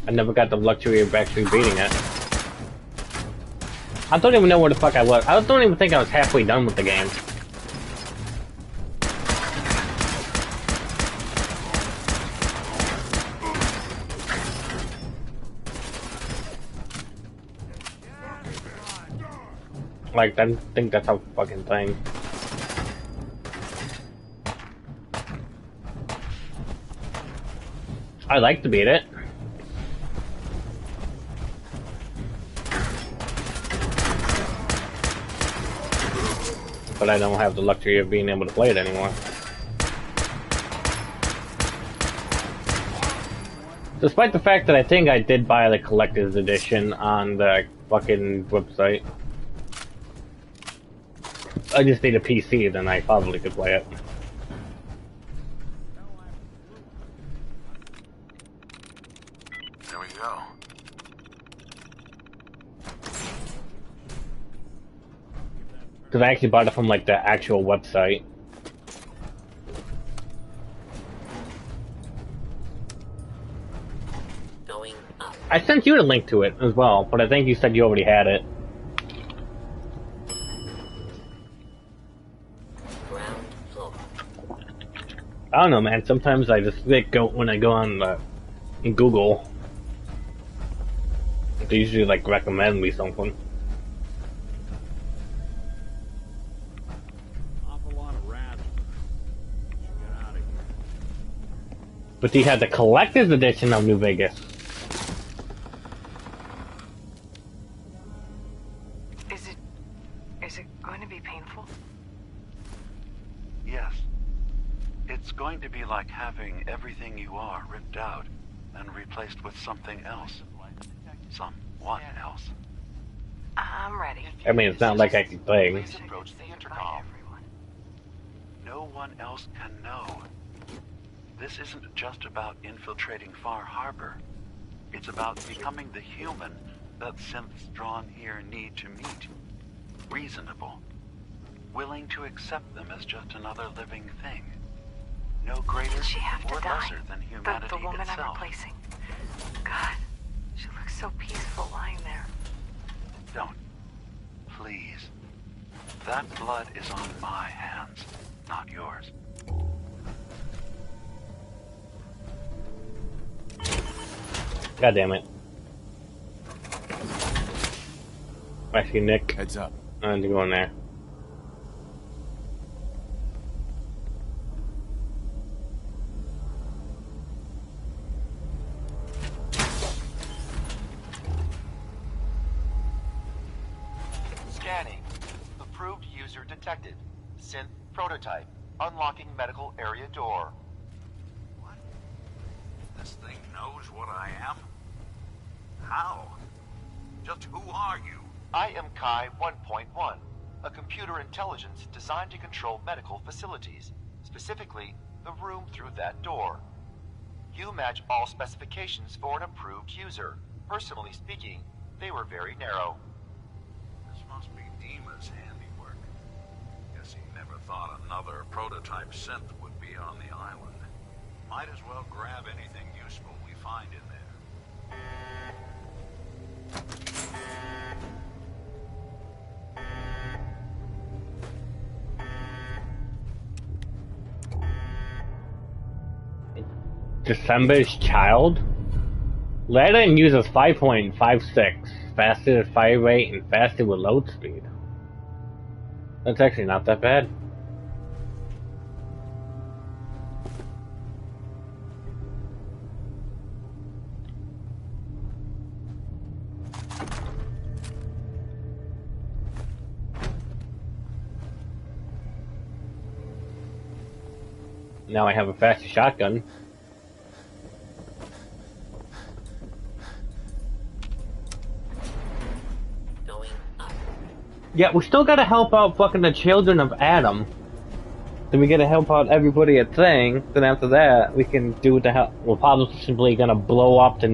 [SPEAKER 1] I never got the luxury of actually beating it. I don't even know where the fuck I was. I don't even think I was halfway done with the game. Like, I think that's a fucking thing. I'd like to beat it. But I don't have the luxury of being able to play it anymore. Despite the fact that I think I did buy the collector's edition on the fucking website. I just need a PC, then I probably could play it.
[SPEAKER 13] There we go.
[SPEAKER 1] Because I actually bought it from like the actual website.
[SPEAKER 14] Going up.
[SPEAKER 1] I sent you a link to it as well, but I think you said you already had it.
[SPEAKER 14] Ground floor.
[SPEAKER 1] I don't know, man. Sometimes I just go when I go on Google. They usually like recommend me something.
[SPEAKER 10] Awful lot of rats. Get out of here.
[SPEAKER 1] But he had the collector's edition of New Vegas.
[SPEAKER 15] Is it going to be painful?
[SPEAKER 11] Yes. It's going to be like having everything you are ripped out and replaced with something else. Someone else.
[SPEAKER 15] I'm ready.
[SPEAKER 1] I mean, it's not like I can play.
[SPEAKER 11] Please approach the intercom. No one else can know. This isn't just about infiltrating Far Harbor. It's about becoming the human that synths drawn here need to meet. Reasonable. Willing to accept them as just another living thing. No greater or lesser than humanity
[SPEAKER 15] the woman
[SPEAKER 11] itself.
[SPEAKER 15] I'm replacing. God, she looks so peaceful lying there.
[SPEAKER 11] Don't. Please. That blood is on my hands, not yours.
[SPEAKER 1] God damn it. Actually, Nick.
[SPEAKER 3] Heads up.
[SPEAKER 1] I need to go in there.
[SPEAKER 16] Scanning. Approved user detected. Synth prototype. Unlocking medical area door.
[SPEAKER 10] What? This thing knows what I am? How? Just who are you?
[SPEAKER 16] I am Kai 1.1, a computer intelligence designed to control medical facilities, specifically the room through that door. You match all specifications for an approved user. Personally speaking, they were very narrow.
[SPEAKER 10] This must be Dima's handiwork. Guess he never thought another prototype synth would be on the island. Might as well grab anything useful we find in there.
[SPEAKER 1] December's Child? Aladdin uses 5.56, faster fire rate and faster with load speed. That's actually not that bad. Now I have a faster shotgun. Yeah, we still gotta help out fucking the children of Adam. Then we gotta help out everybody at Thing. Then after that, we can do what the hell. We're probably simply gonna blow up the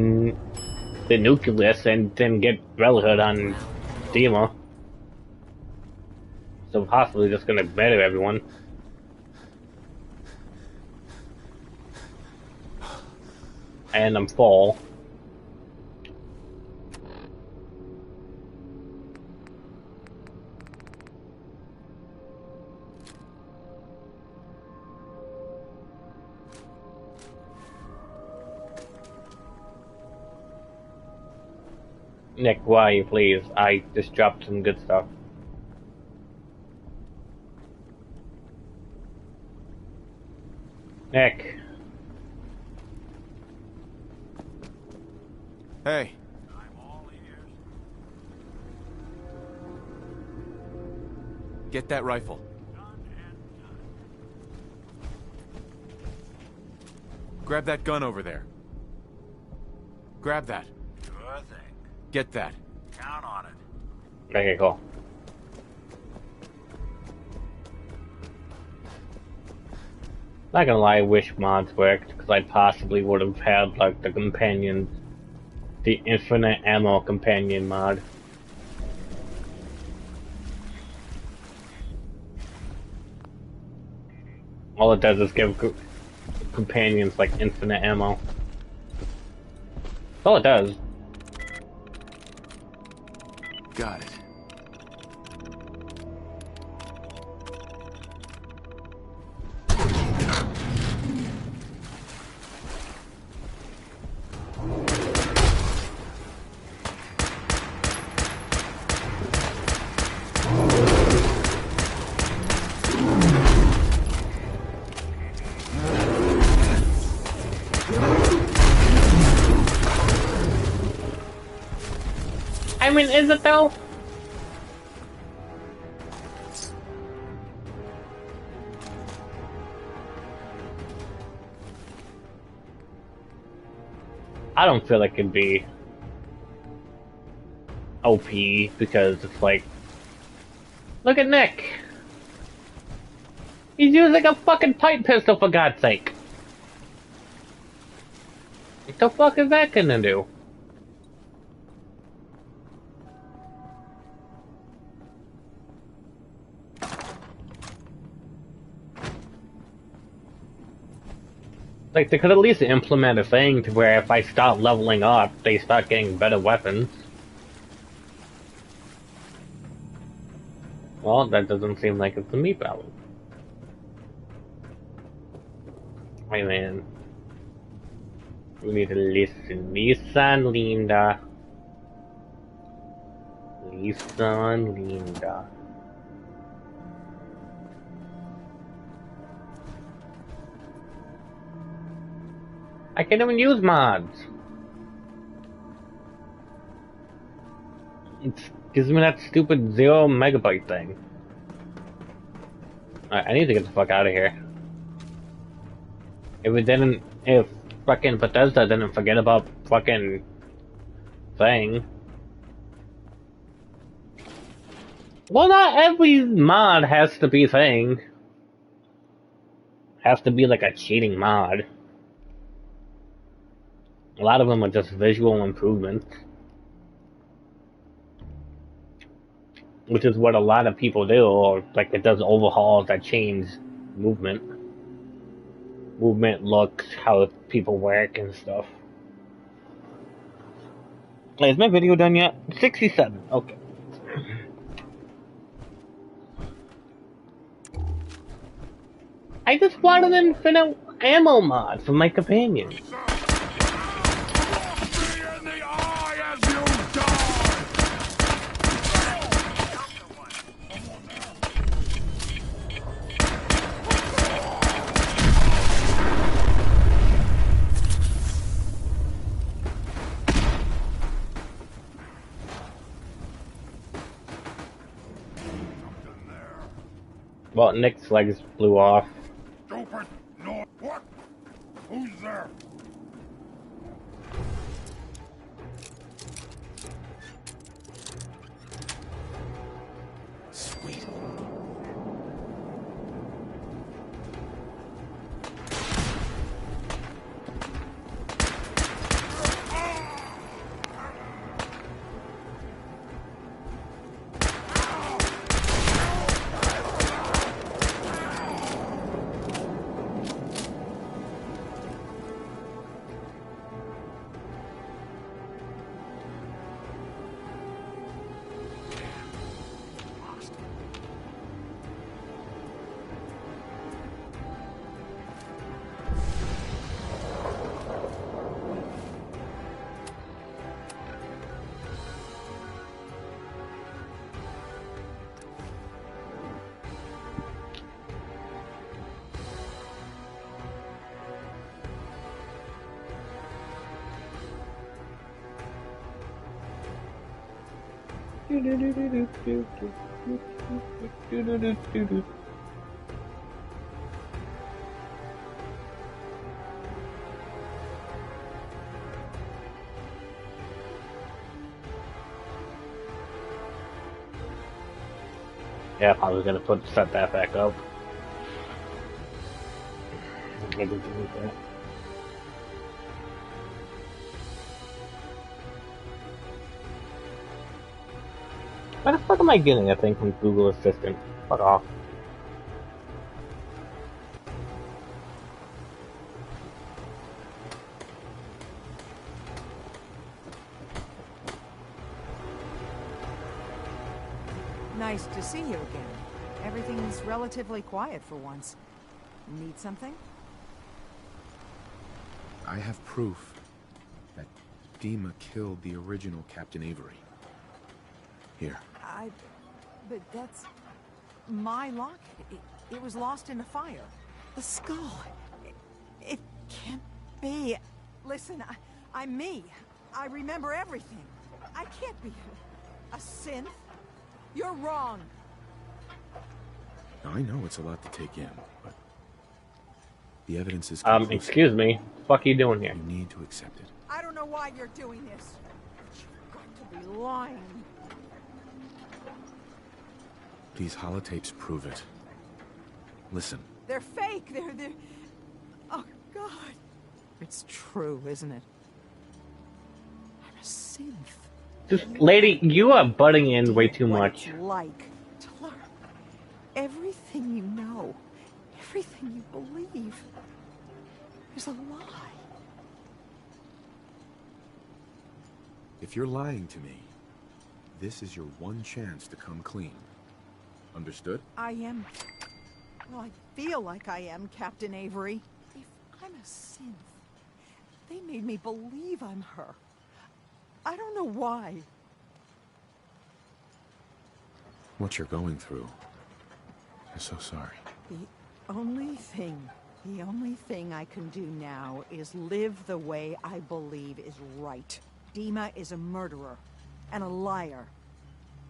[SPEAKER 1] nucleus and then get Brotherhood on Dima. So possibly just gonna murder everyone. And I'm full. Nick, why, please? I just dropped some good stuff. Nick.
[SPEAKER 3] Hey. Get that rifle. Grab that gun over there. Grab that.
[SPEAKER 10] Sure thing.
[SPEAKER 3] Get that.
[SPEAKER 10] Count on it.
[SPEAKER 1] Okay, cool. Not gonna lie, I wish mods worked, because I possibly would have had, like, the companion, the infinite ammo companion mod. All it does is give companions, like, infinite ammo. That's all it does.
[SPEAKER 3] Got it.
[SPEAKER 1] I mean, is it though? I don't feel like it'd be OP because it's like, look at Nick. He's using a fucking pipe pistol for God's sake. What the fuck is that gonna do? Like, they could at least implement a thing to where if I start leveling up, they start getting better weapons. Well, that doesn't seem like it's a me problem. Hey man. We need to listen. Listen, Linda. Listen, Linda. I can't even use mods. It gives me that stupid 0 megabyte thing. Alright, I need to get the fuck out of here. If fucking Bethesda didn't forget about fucking thing. Well, not every mod has to be thing. Has to be like a cheating mod. A lot of them are just visual improvements. Which is what a lot of people do, or like it does overhauls that change movement. Movement, looks, how people work and stuff. Wait, is my video done yet? 67, okay. I just want an infinite ammo mod for my companion. Well, Nick's legs blew off.
[SPEAKER 13] Stupid! No! What? Who's there?
[SPEAKER 5] Sweet.
[SPEAKER 1] Yeah, I was gonna set that back up. Maybe delete that. Why the fuck am I getting a thing from Google Assistant? Fuck off.
[SPEAKER 4] Nice to see you again. Everything's relatively quiet for once. Need something?
[SPEAKER 3] I have proof that Dima killed the original Captain Avery. Here.
[SPEAKER 4] But that's my locket. It was lost in the fire. The skull. It can't be. Listen, I'm me. I remember everything. I can't be a synth. You're wrong.
[SPEAKER 3] Now, I know it's a lot to take in, but the evidence is
[SPEAKER 1] excuse me. What the fuck are you doing here?
[SPEAKER 3] You need to accept it.
[SPEAKER 4] I don't know why you're doing this. You've got to be lying.
[SPEAKER 3] These holotapes prove it. Listen.
[SPEAKER 4] They're fake. They're... Oh, God. It's true, isn't it? I'm a synth.
[SPEAKER 1] Just, lady, you are butting in way too much.
[SPEAKER 4] It's like to learn everything you know, everything you believe is a lie.
[SPEAKER 3] If you're lying to me, this is your one chance to come clean. Understood?
[SPEAKER 4] I am... Well, I feel like I am, Captain Avery. If I'm a synth, they made me believe I'm her. I don't know why.
[SPEAKER 3] What you're going through. I'm so sorry.
[SPEAKER 4] The only thing I can do now is live the way I believe is right. Dima is a murderer and a liar,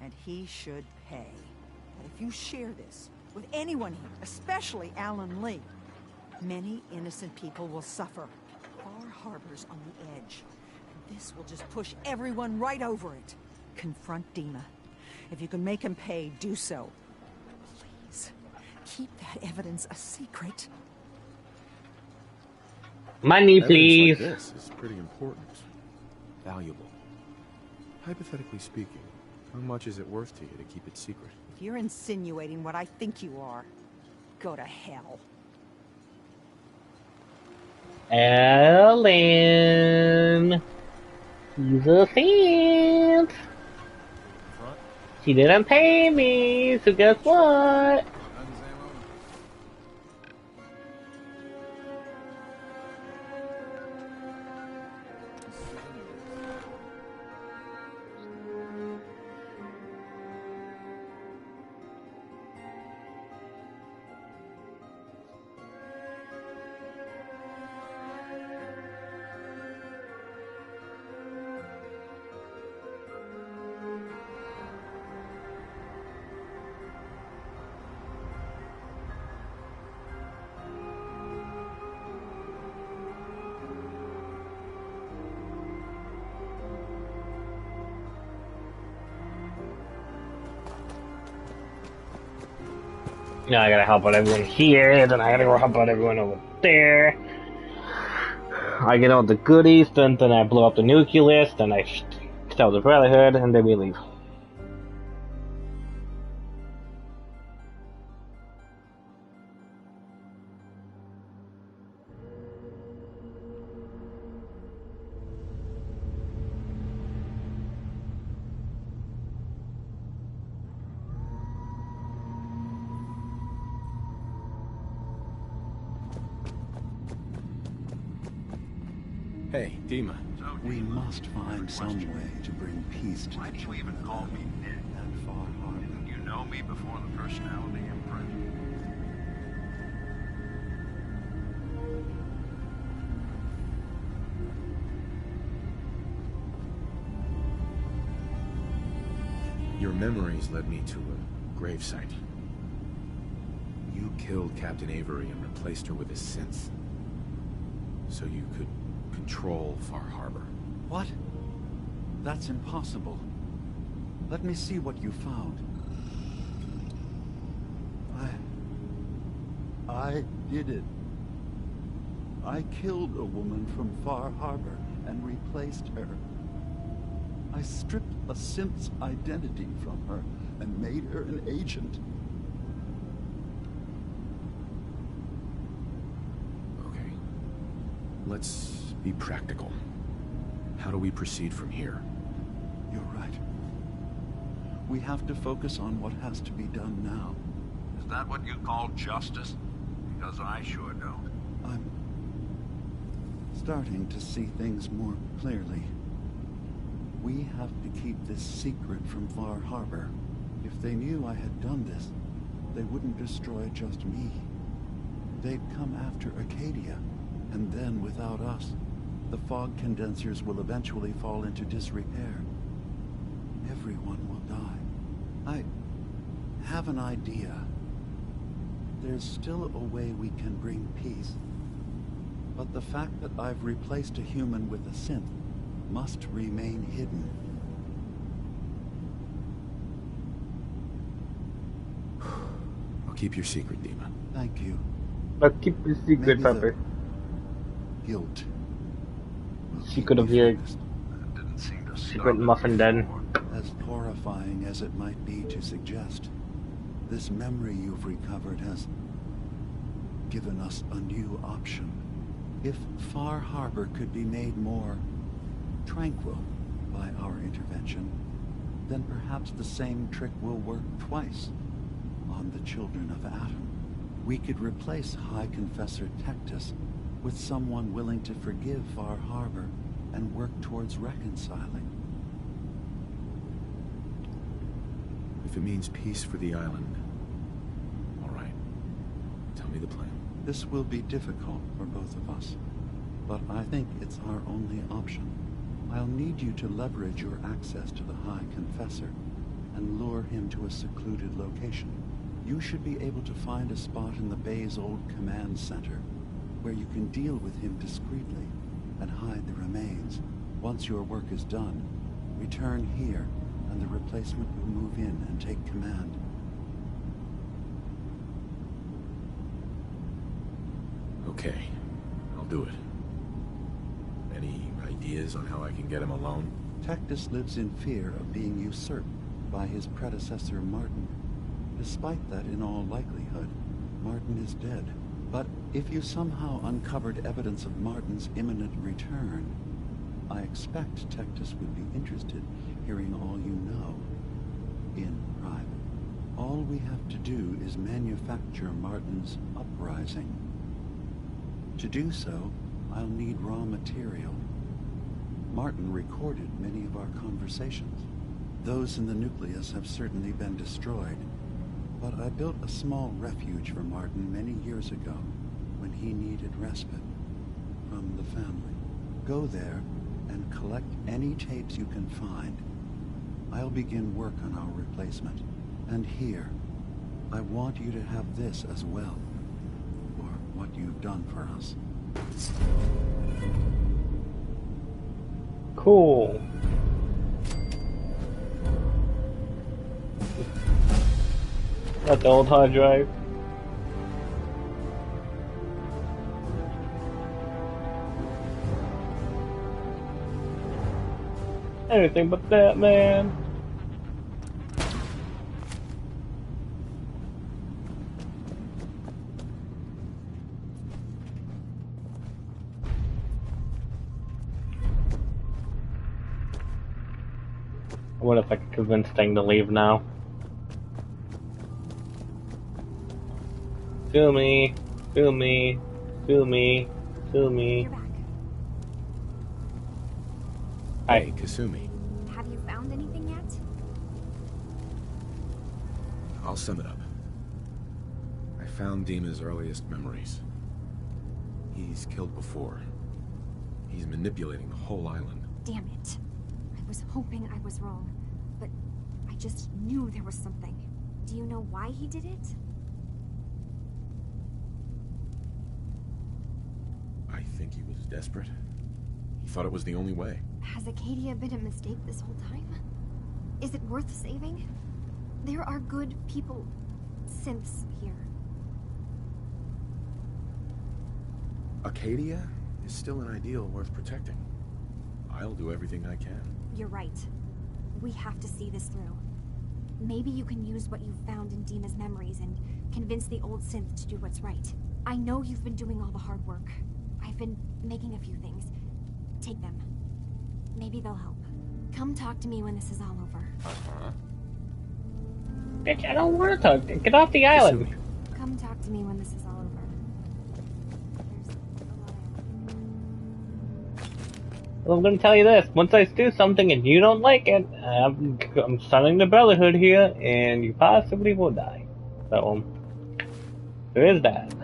[SPEAKER 4] and he should pay. And if you share this with anyone here, especially Alan Lee, many innocent people will suffer. Far Harbor's on the edge. This will just push everyone right over it. Confront Dima. If you can make him pay, do so. Please, keep that evidence a secret.
[SPEAKER 1] Money, please.
[SPEAKER 3] Evidence like this is pretty important. Valuable. Hypothetically speaking, how much is it worth to you to keep it secret?
[SPEAKER 4] If you're insinuating what I think you are, go to hell.
[SPEAKER 1] Ellen. He's a thief. She didn't pay me, so guess what? Now I gotta help out everyone here, then I gotta go help out everyone over there. I get all the goodies, then I blow up the nucleus, then I tell the Brotherhood, and then we leave.
[SPEAKER 3] Hey, Dima.
[SPEAKER 11] We must find some way to bring peace to
[SPEAKER 12] Why do you even call me Nick?
[SPEAKER 11] and Far Harbor.
[SPEAKER 12] Didn't you know me before the personality imprint?
[SPEAKER 3] Your memories led me to a gravesite. You killed Captain Avery and replaced her with a synth. So you could control Far Harbor.
[SPEAKER 11] What? That's impossible. Let me see what you found. I did it. I killed a woman from Far Harbor and replaced her. I stripped a synth's identity from her and made her an agent.
[SPEAKER 3] Okay. Let's be practical. How do we proceed from here?
[SPEAKER 11] You're right. We have to focus on what has to be done now.
[SPEAKER 12] Is that what you call justice? Because I sure don't.
[SPEAKER 11] I'm starting to see things more clearly. We have to keep this secret from Far Harbor. If they knew I had done this, they wouldn't destroy just me. They'd come after Acadia, and then without us, the fog condensers will eventually fall into disrepair. Everyone will die. I have an idea. There's still a way we can bring peace. But the fact that I've replaced a human with a synth must remain hidden.
[SPEAKER 3] I'll keep your secret, Dima.
[SPEAKER 11] Thank you.
[SPEAKER 1] I'll keep your secret, Pepper.
[SPEAKER 11] Guilt.
[SPEAKER 1] She could have heard secret muffin den.
[SPEAKER 11] As horrifying as it might be to suggest, this memory you've recovered has given us a new option. If Far Harbor could be made more tranquil by our intervention, then perhaps the same trick will work twice on the children of Atom. We could replace High Confessor Tectus with someone willing to forgive Far Harbor and work towards reconciling.
[SPEAKER 3] If it means peace for the island, all right. Tell me the plan.
[SPEAKER 11] This will be difficult for both of us, but I think it's our only option. I'll need you to leverage your access to the High Confessor and lure him to a secluded location. You should be able to find a spot in the Bay's old command center where you can deal with him discreetly and hide the remains. Once your work is done, return here and the replacement will move in and take command.
[SPEAKER 3] Okay, I'll do it. Any ideas on how I can get him alone?
[SPEAKER 11] Tectus lives in fear of being usurped by his predecessor Martin. Despite that, in all likelihood, Martin is dead. But if you somehow uncovered evidence of Martin's imminent return, I expect Tectus would be interested hearing all you know in private. All we have to do is manufacture Martin's uprising. To do so, I'll need raw material. Martin recorded many of our conversations. Those in the nucleus have certainly been destroyed, but I built a small refuge for Martin many years ago when he needed respite from the family. Go there and collect any tapes you can find. I'll begin work on our replacement. And here, I want you to have this as well, for what you've done for us.
[SPEAKER 1] Cool. That's the old hard drive. Anything but that, man. I wonder if I could convince Sting to leave now. Sue me, sue me, sue me, sue me.
[SPEAKER 3] Hey, Kasumi.
[SPEAKER 7] Have you found anything yet?
[SPEAKER 3] I'll sum it up. I found Dima's earliest memories. He's killed before. He's manipulating the whole island.
[SPEAKER 7] Damn it. I was hoping I was wrong, but I just knew there was something. Do you know why he did it?
[SPEAKER 3] I think he was desperate. He thought it was the only way.
[SPEAKER 7] Has Acadia been a mistake this whole time? Is it worth saving? There are good people, synths here.
[SPEAKER 3] Acadia is still an ideal worth protecting. I'll do everything I can.
[SPEAKER 7] You're right. We have to see this through. Maybe you can use what you've found in Dima's memories and convince the old synth to do what's right. I know you've been doing all the hard work. I've been making a few things. Take them. Maybe they'll help. Come talk to me when this is all over.
[SPEAKER 1] Bitch, I don't want to talk. Get off the island.
[SPEAKER 7] Come talk to me when this is all over.
[SPEAKER 1] Well, I'm gonna tell you this. Once I do something and you don't like it, I'm starting the Brotherhood here, and you possibly will die. So, there is that.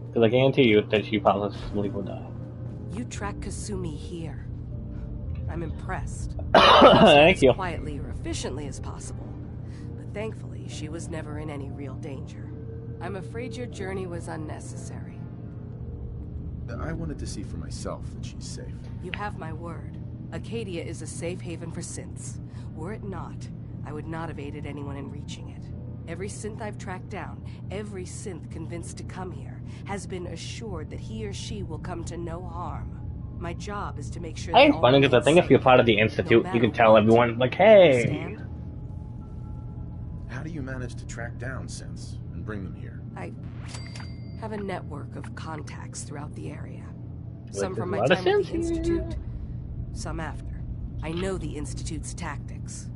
[SPEAKER 1] Because I guarantee you that she possibly will die.
[SPEAKER 17] You track Kasumi here. I'm impressed.
[SPEAKER 1] Thank you.
[SPEAKER 17] As quietly or efficiently as possible. But thankfully, she was never in any real danger. I'm afraid your journey was unnecessary.
[SPEAKER 3] I wanted to see for myself that she's safe.
[SPEAKER 17] You have my word. Acadia is a safe haven for synths. Were it not, I would not have aided anyone in reaching it. Every synth I've tracked down, every synth convinced to come here, has been assured that he or she will come to no harm. My job is to make sure
[SPEAKER 1] I think it's funny because I think if you're part of the Institute, you can tell everyone, like, hey.
[SPEAKER 3] How do you manage to track down synths and bring them here?
[SPEAKER 17] I have a network of contacts throughout the area.
[SPEAKER 1] Like,
[SPEAKER 17] Some from my time at the Institute, some after. I know the Institute's tactics,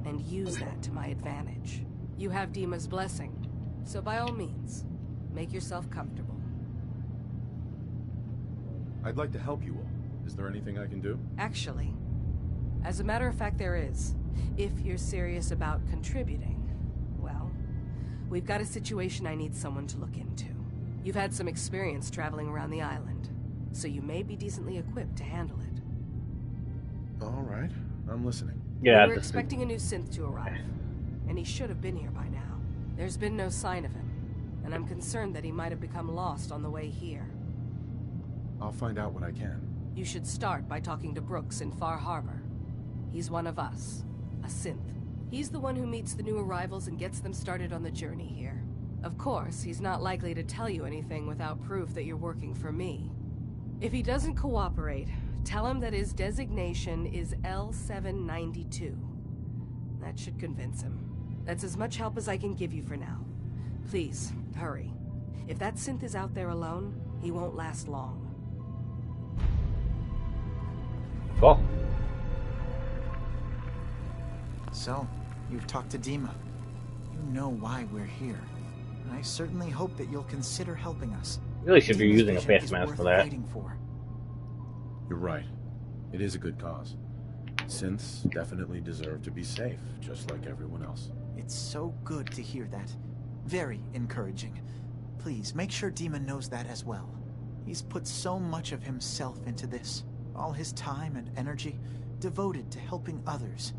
[SPEAKER 17] and use that to my advantage. You have Dima's blessing, so by all means, make yourself comfortable.
[SPEAKER 3] I'd like to help you all. Is there anything I can do?
[SPEAKER 17] Actually, as a matter of fact, there is. If you're serious about contributing, well, we've got a situation I need someone to look into. You've had some experience traveling around the island, so you may be decently equipped to handle it.
[SPEAKER 3] All right, I'm listening.
[SPEAKER 1] Yeah,
[SPEAKER 17] we're expecting a new synth to arrive, and he should have been here by now. There's been no sign of him, and I'm concerned that he might have become lost on the way here.
[SPEAKER 3] I'll find out what I can.
[SPEAKER 17] You should start by talking to Brooks in Far Harbor. He's one of us, a synth. He's the one who meets the new arrivals and gets them started on the journey here. Of course, he's not likely to tell you anything without proof that you're working for me. If he doesn't cooperate, tell him that his designation is L792. That should convince him. That's as much help as I can give you for now. Please, hurry. If that synth is out there alone, he won't last long.
[SPEAKER 1] Cool.
[SPEAKER 18] So, you've talked to Dima. You know why we're here. I certainly hope that you'll consider helping us.
[SPEAKER 1] Really should be using a face mask for that.
[SPEAKER 3] You're right. It is a good cause. Synths definitely deserve to be safe, just like everyone else.
[SPEAKER 18] It's so good to hear that. Very encouraging. Please, make sure Dima knows that as well. He's put so much of himself into this. All his time and energy devoted to helping others.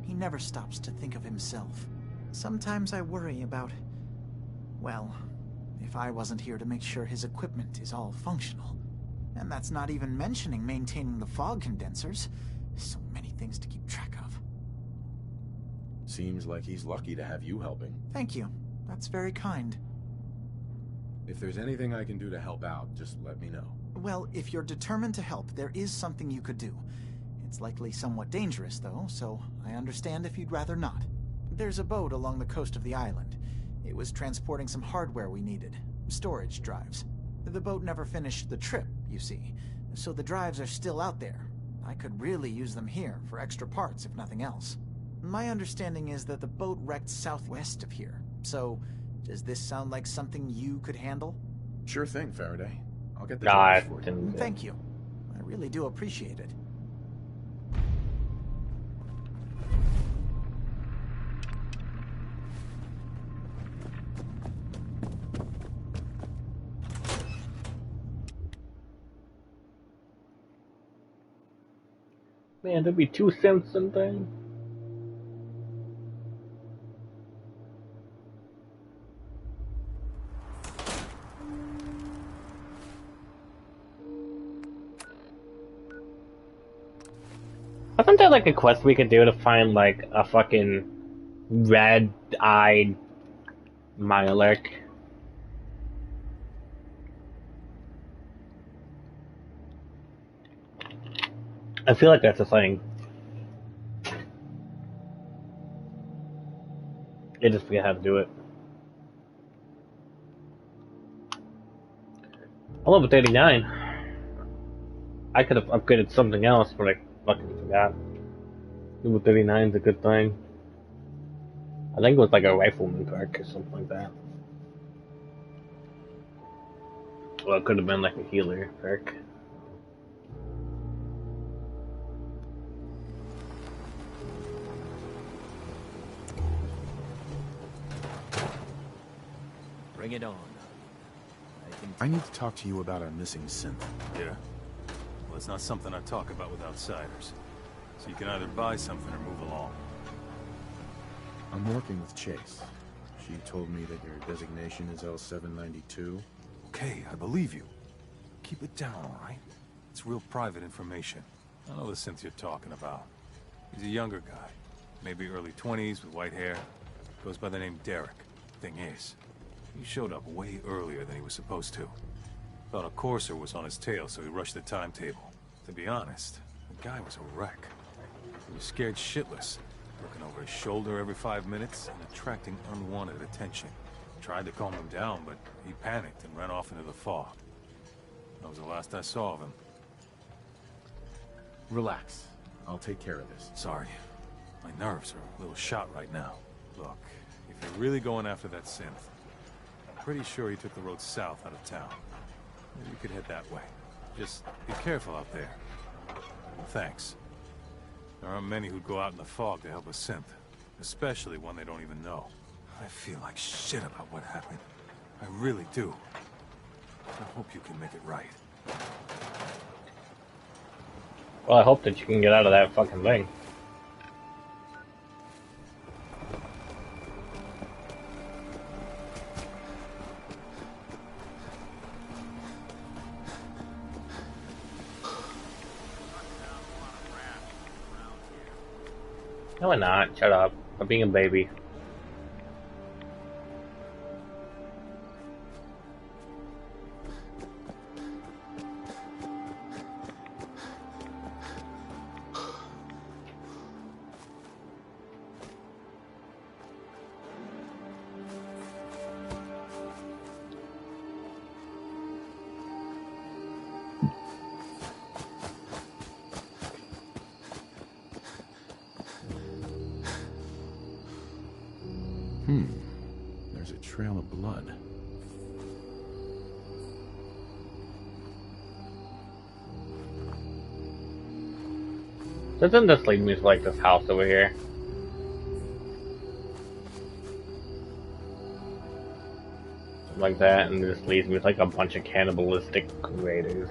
[SPEAKER 18] He never stops to think of himself. Sometimes I worry about... well, if I wasn't here to make sure his equipment is all functional. And that's not even mentioning maintaining the fog condensers. So many things to keep track of.
[SPEAKER 3] Seems like he's lucky to have you helping.
[SPEAKER 18] Thank you. That's very kind.
[SPEAKER 3] If there's anything I can do to help out, just let me know.
[SPEAKER 18] Well, if you're determined to help, there is something you could do. It's likely somewhat dangerous, though, so I understand if you'd rather not. There's a boat along the coast of the island. It was transporting some hardware we needed. Storage drives. The boat never finished the trip, you see, so the drives are still out there. I could really use them here for extra parts, if nothing else. My understanding is that the boat wrecked southwest of here, so does this sound like something you could handle?
[SPEAKER 3] Sure thing, Faraday. I'll get the drives for you.
[SPEAKER 18] Thank you. I really do appreciate it.
[SPEAKER 1] Man, there'd be 2 cents and thing. Wasn't there like a quest we could do to find like a fucking red-eyed Mirelurk? I feel like that's a thing. I just forget how to do it. I'm level 39. I could have upgraded something else, but I fucking forgot. Level 39 is a good thing. I think it was like a rifleman perk or something like that. Well, it could have been like a healer perk.
[SPEAKER 8] Bring it on.
[SPEAKER 3] I need to talk to you about our missing synth.
[SPEAKER 19] Yeah? Well, it's not something I talk about with outsiders. So you can either buy something or move along.
[SPEAKER 3] I'm working with Chase. You told me that your designation is L792.
[SPEAKER 19] Okay, I believe you. Keep it down, all right? It's real private information. I know the synth you're talking about. He's a younger guy. Maybe early 20s with white hair. Goes by the name Derek. Thing is, he showed up way earlier than he was supposed to. Thought a courser was on his tail, so he rushed the timetable. To be honest, the guy was a wreck. He was scared shitless, looking over his shoulder every 5 minutes and attracting unwanted attention. Tried to calm him down, but he panicked and ran off into the fog. That was the last I saw of him.
[SPEAKER 3] Relax. I'll take care of this.
[SPEAKER 19] Sorry. My nerves are a little shot right now. Look, if you're really going after that synth, I'm pretty sure he took the road south out of town. Maybe you could head that way. Just be careful out there. Thanks. There aren't many who'd go out in the fog to help a synth, especially one they don't even know. I feel like shit about what happened. I really do. I hope you can make it right.
[SPEAKER 1] Well, I hope that you can get out of that fucking thing. No, we're not. Shut up. I'm being a baby.
[SPEAKER 3] There's a trail of blood.
[SPEAKER 1] Doesn't this lead me to like this house over here? Like that, and this leads me to like a bunch of cannibalistic raiders.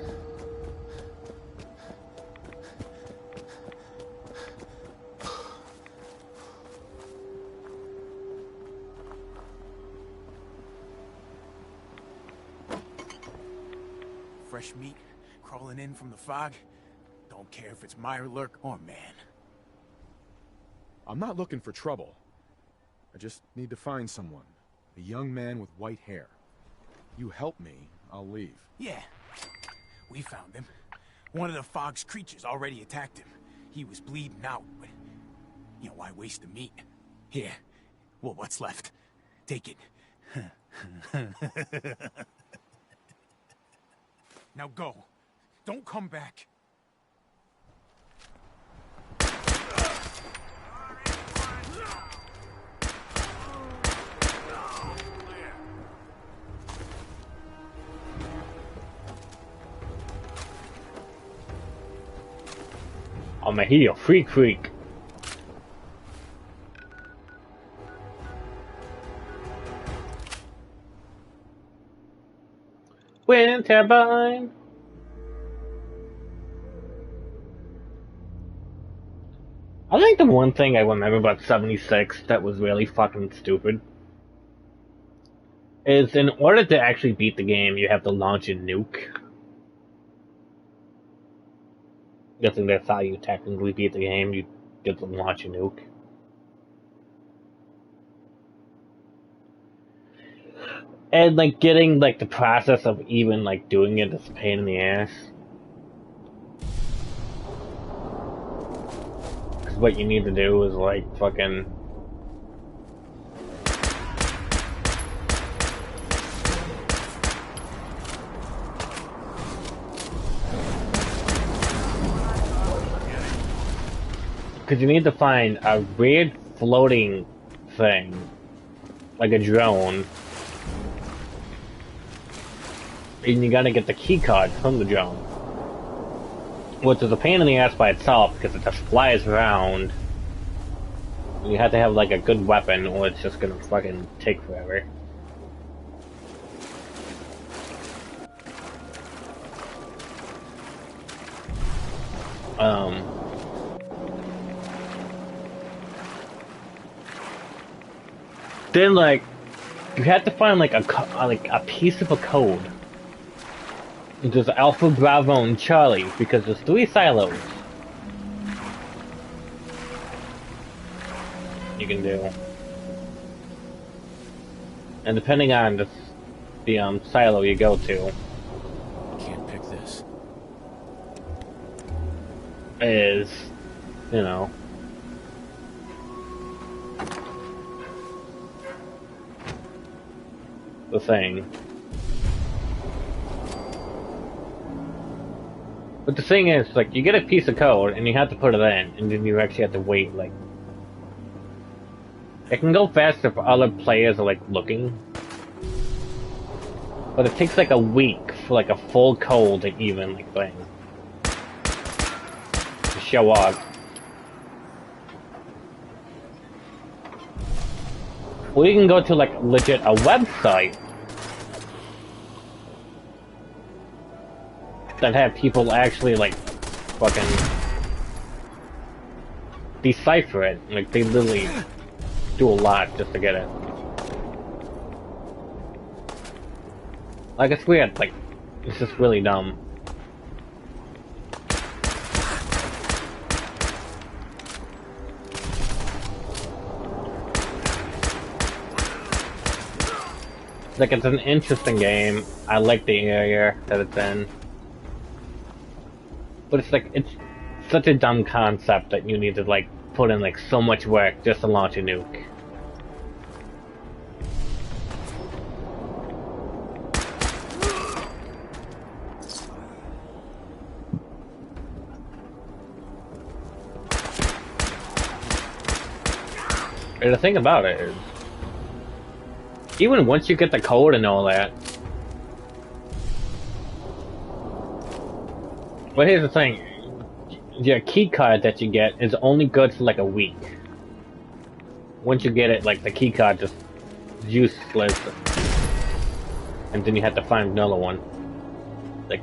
[SPEAKER 5] Fresh meat crawling in from the fog. Don't care if it's Mirelurk or man.
[SPEAKER 3] I'm not looking for trouble. I just need to find someone. A young man with white hair. You help me, I'll leave.
[SPEAKER 5] Yeah, we found him. One of the fog's creatures already attacked him. He was bleeding out, but, you know, why waste the meat? Here, well, what's left? Take it. Now go. Don't come back.
[SPEAKER 1] I'm a heel, freak. Winterbind. I think the one thing I remember about 76 that was really fucking stupid is in order to actually beat the game, you have to launch a nuke. Guessing that's how you technically beat the game, you get to launch a nuke. And like getting like the process of even like doing it is a pain in the ass. Cause what you need to do is like fucking because you need to find a weird floating thing, like a drone, and you gotta get the key card from the drone, which is a pain in the ass by itself because it just flies around. And you have to have like a good weapon, or it's just gonna fucking take forever. Then like You have to find like a piece of a code. There's Alpha, Bravo, and Charlie because there's 3 silos you can do, and depending on the silo you go to,
[SPEAKER 3] Can't pick this.
[SPEAKER 1] is, you know, the thing. But the thing is, like, you get a piece of code and you have to put it in, and then you actually have to wait, like, it can go faster if other players are, like, looking. But it takes, like, a week for, like, a full code to even, like, thing. To show up. Or you can go to, like, legit a website that have people actually, like, fucking decipher it. Like, they literally do a lot just to get it. Like, it's weird, like, it's just really dumb. Like, it's an interesting game. I like the area that it's in. But it's like, it's such a dumb concept that you need to, like, put in, like, so much work just to launch a nuke. And the thing about it is, even once you get the code and all that, but here's the thing, your key card that you get is only good for like a week. Once you get it, like, the key card just useless, and then you have to find another one. Like,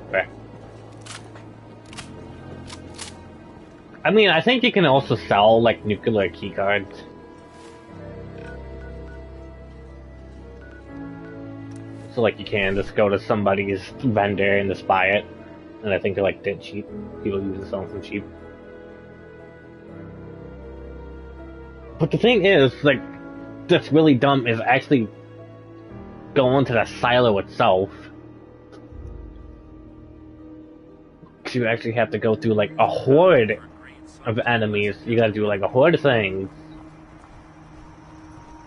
[SPEAKER 1] I mean, I think you can also sell, like, nuclear key cards. So, like, you can just go to somebody's vendor and just buy it. And I think they're, like, dead cheap. People usually sell them cheap. But the thing is, like, that's really dumb is actually going to the silo itself. Because you actually have to go through, like, a horde of enemies. You gotta do, like, a horde of things.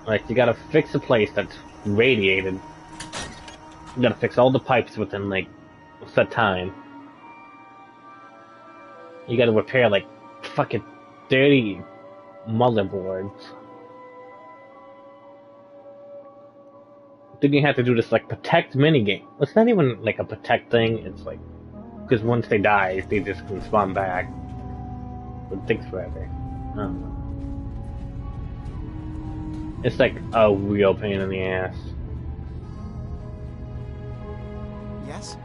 [SPEAKER 1] Like, you gotta fix a place that's radiated. You gotta fix all the pipes within, like, a set time. You gotta repair, like, fucking 30 motherboards. Then you have to do this, like, protect minigame. It's not even, like, a protect thing, it's like, because once they die, they just can spawn back. But it takes forever. I don't know. It's like a real pain in the ass.
[SPEAKER 18] Yes?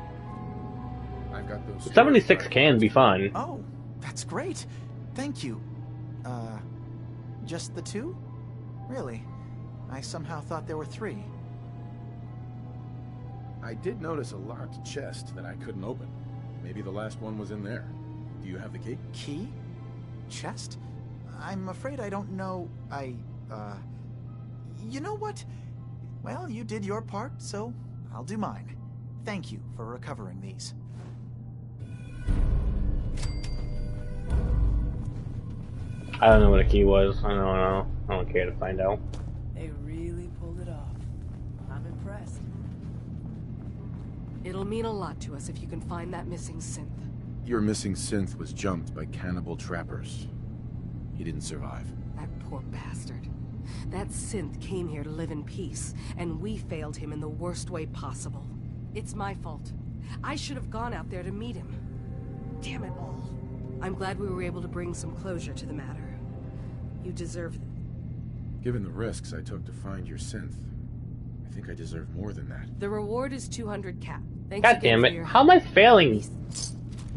[SPEAKER 3] I've got those.
[SPEAKER 1] 76 can be fun.
[SPEAKER 18] Oh, that's great. Thank you. Just the 2? Really? I somehow thought there were 3.
[SPEAKER 3] I did notice a locked chest that I couldn't open. Maybe the last one was in there. Do you have the key?
[SPEAKER 18] Key? Chest? I'm afraid I don't know. You know what? Well, you did your part, so I'll do mine. Thank you for recovering these.
[SPEAKER 1] I don't know what a key was. I don't know. I don't care to find out.
[SPEAKER 17] They really pulled it off. I'm impressed. It'll mean a lot to us if you can find that missing synth.
[SPEAKER 3] Your missing synth was jumped by cannibal trappers. He didn't survive.
[SPEAKER 17] That poor bastard. That synth came here to live in peace, and we failed him in the worst way possible. It's my fault. I should have gone out there to meet him. Damn it all. I'm glad we were able to bring some closure to the matter. You deserve it.
[SPEAKER 3] Given the risks I took to find your synth, I think I deserve more than that.
[SPEAKER 17] The reward is 200 cap. Thanks
[SPEAKER 1] God damn it. How am I failing?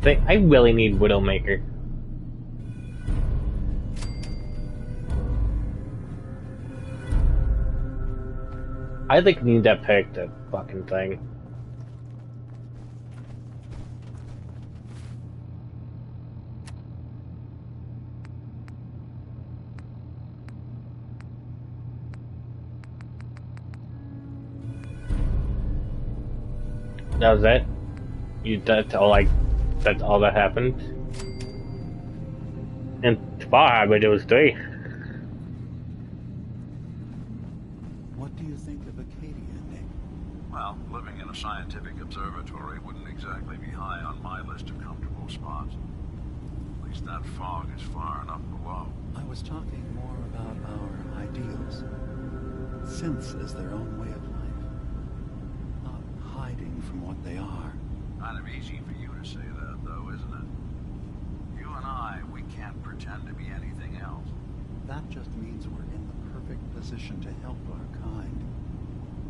[SPEAKER 1] I really need Widowmaker. I think need that pick the fucking thing. That was it? That's all that happened? And Far, but it was 3.
[SPEAKER 11] What do you think of Acadia, Nick?
[SPEAKER 12] Well, living in a scientific observatory wouldn't exactly be high on my list of comfortable spots. At least that fog is far enough below.
[SPEAKER 11] I was talking more about our ideals. Synths as their own way of life. Not hiding from what they are.
[SPEAKER 12] Kind of easy for you to say that, though, isn't it? You and I, we can't pretend to be anything else.
[SPEAKER 11] That just means we're in the perfect position to help our kind.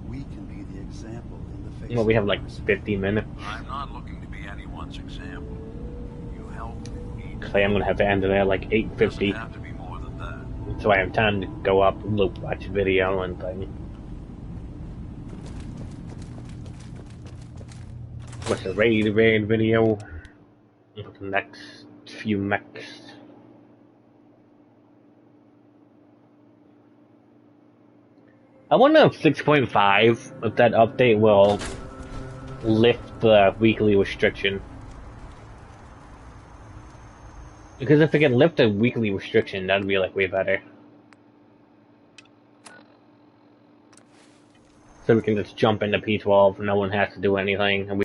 [SPEAKER 11] We can be the example in the face.
[SPEAKER 1] Well, we have like 50 minutes.
[SPEAKER 12] I'm not looking to be anyone's example. You help me.
[SPEAKER 1] So I'm gonna have to end it at like 8:50.
[SPEAKER 12] Have to be more than that.
[SPEAKER 1] So I have time to go up, loop, watch a video and thing. Watch the raid video. The next few mechs. I wonder if 6.5, if that update will lift the weekly restriction. Because if it can lift the weekly restriction, that'd be like way better. So we can just jump into P12, no one has to do anything, and we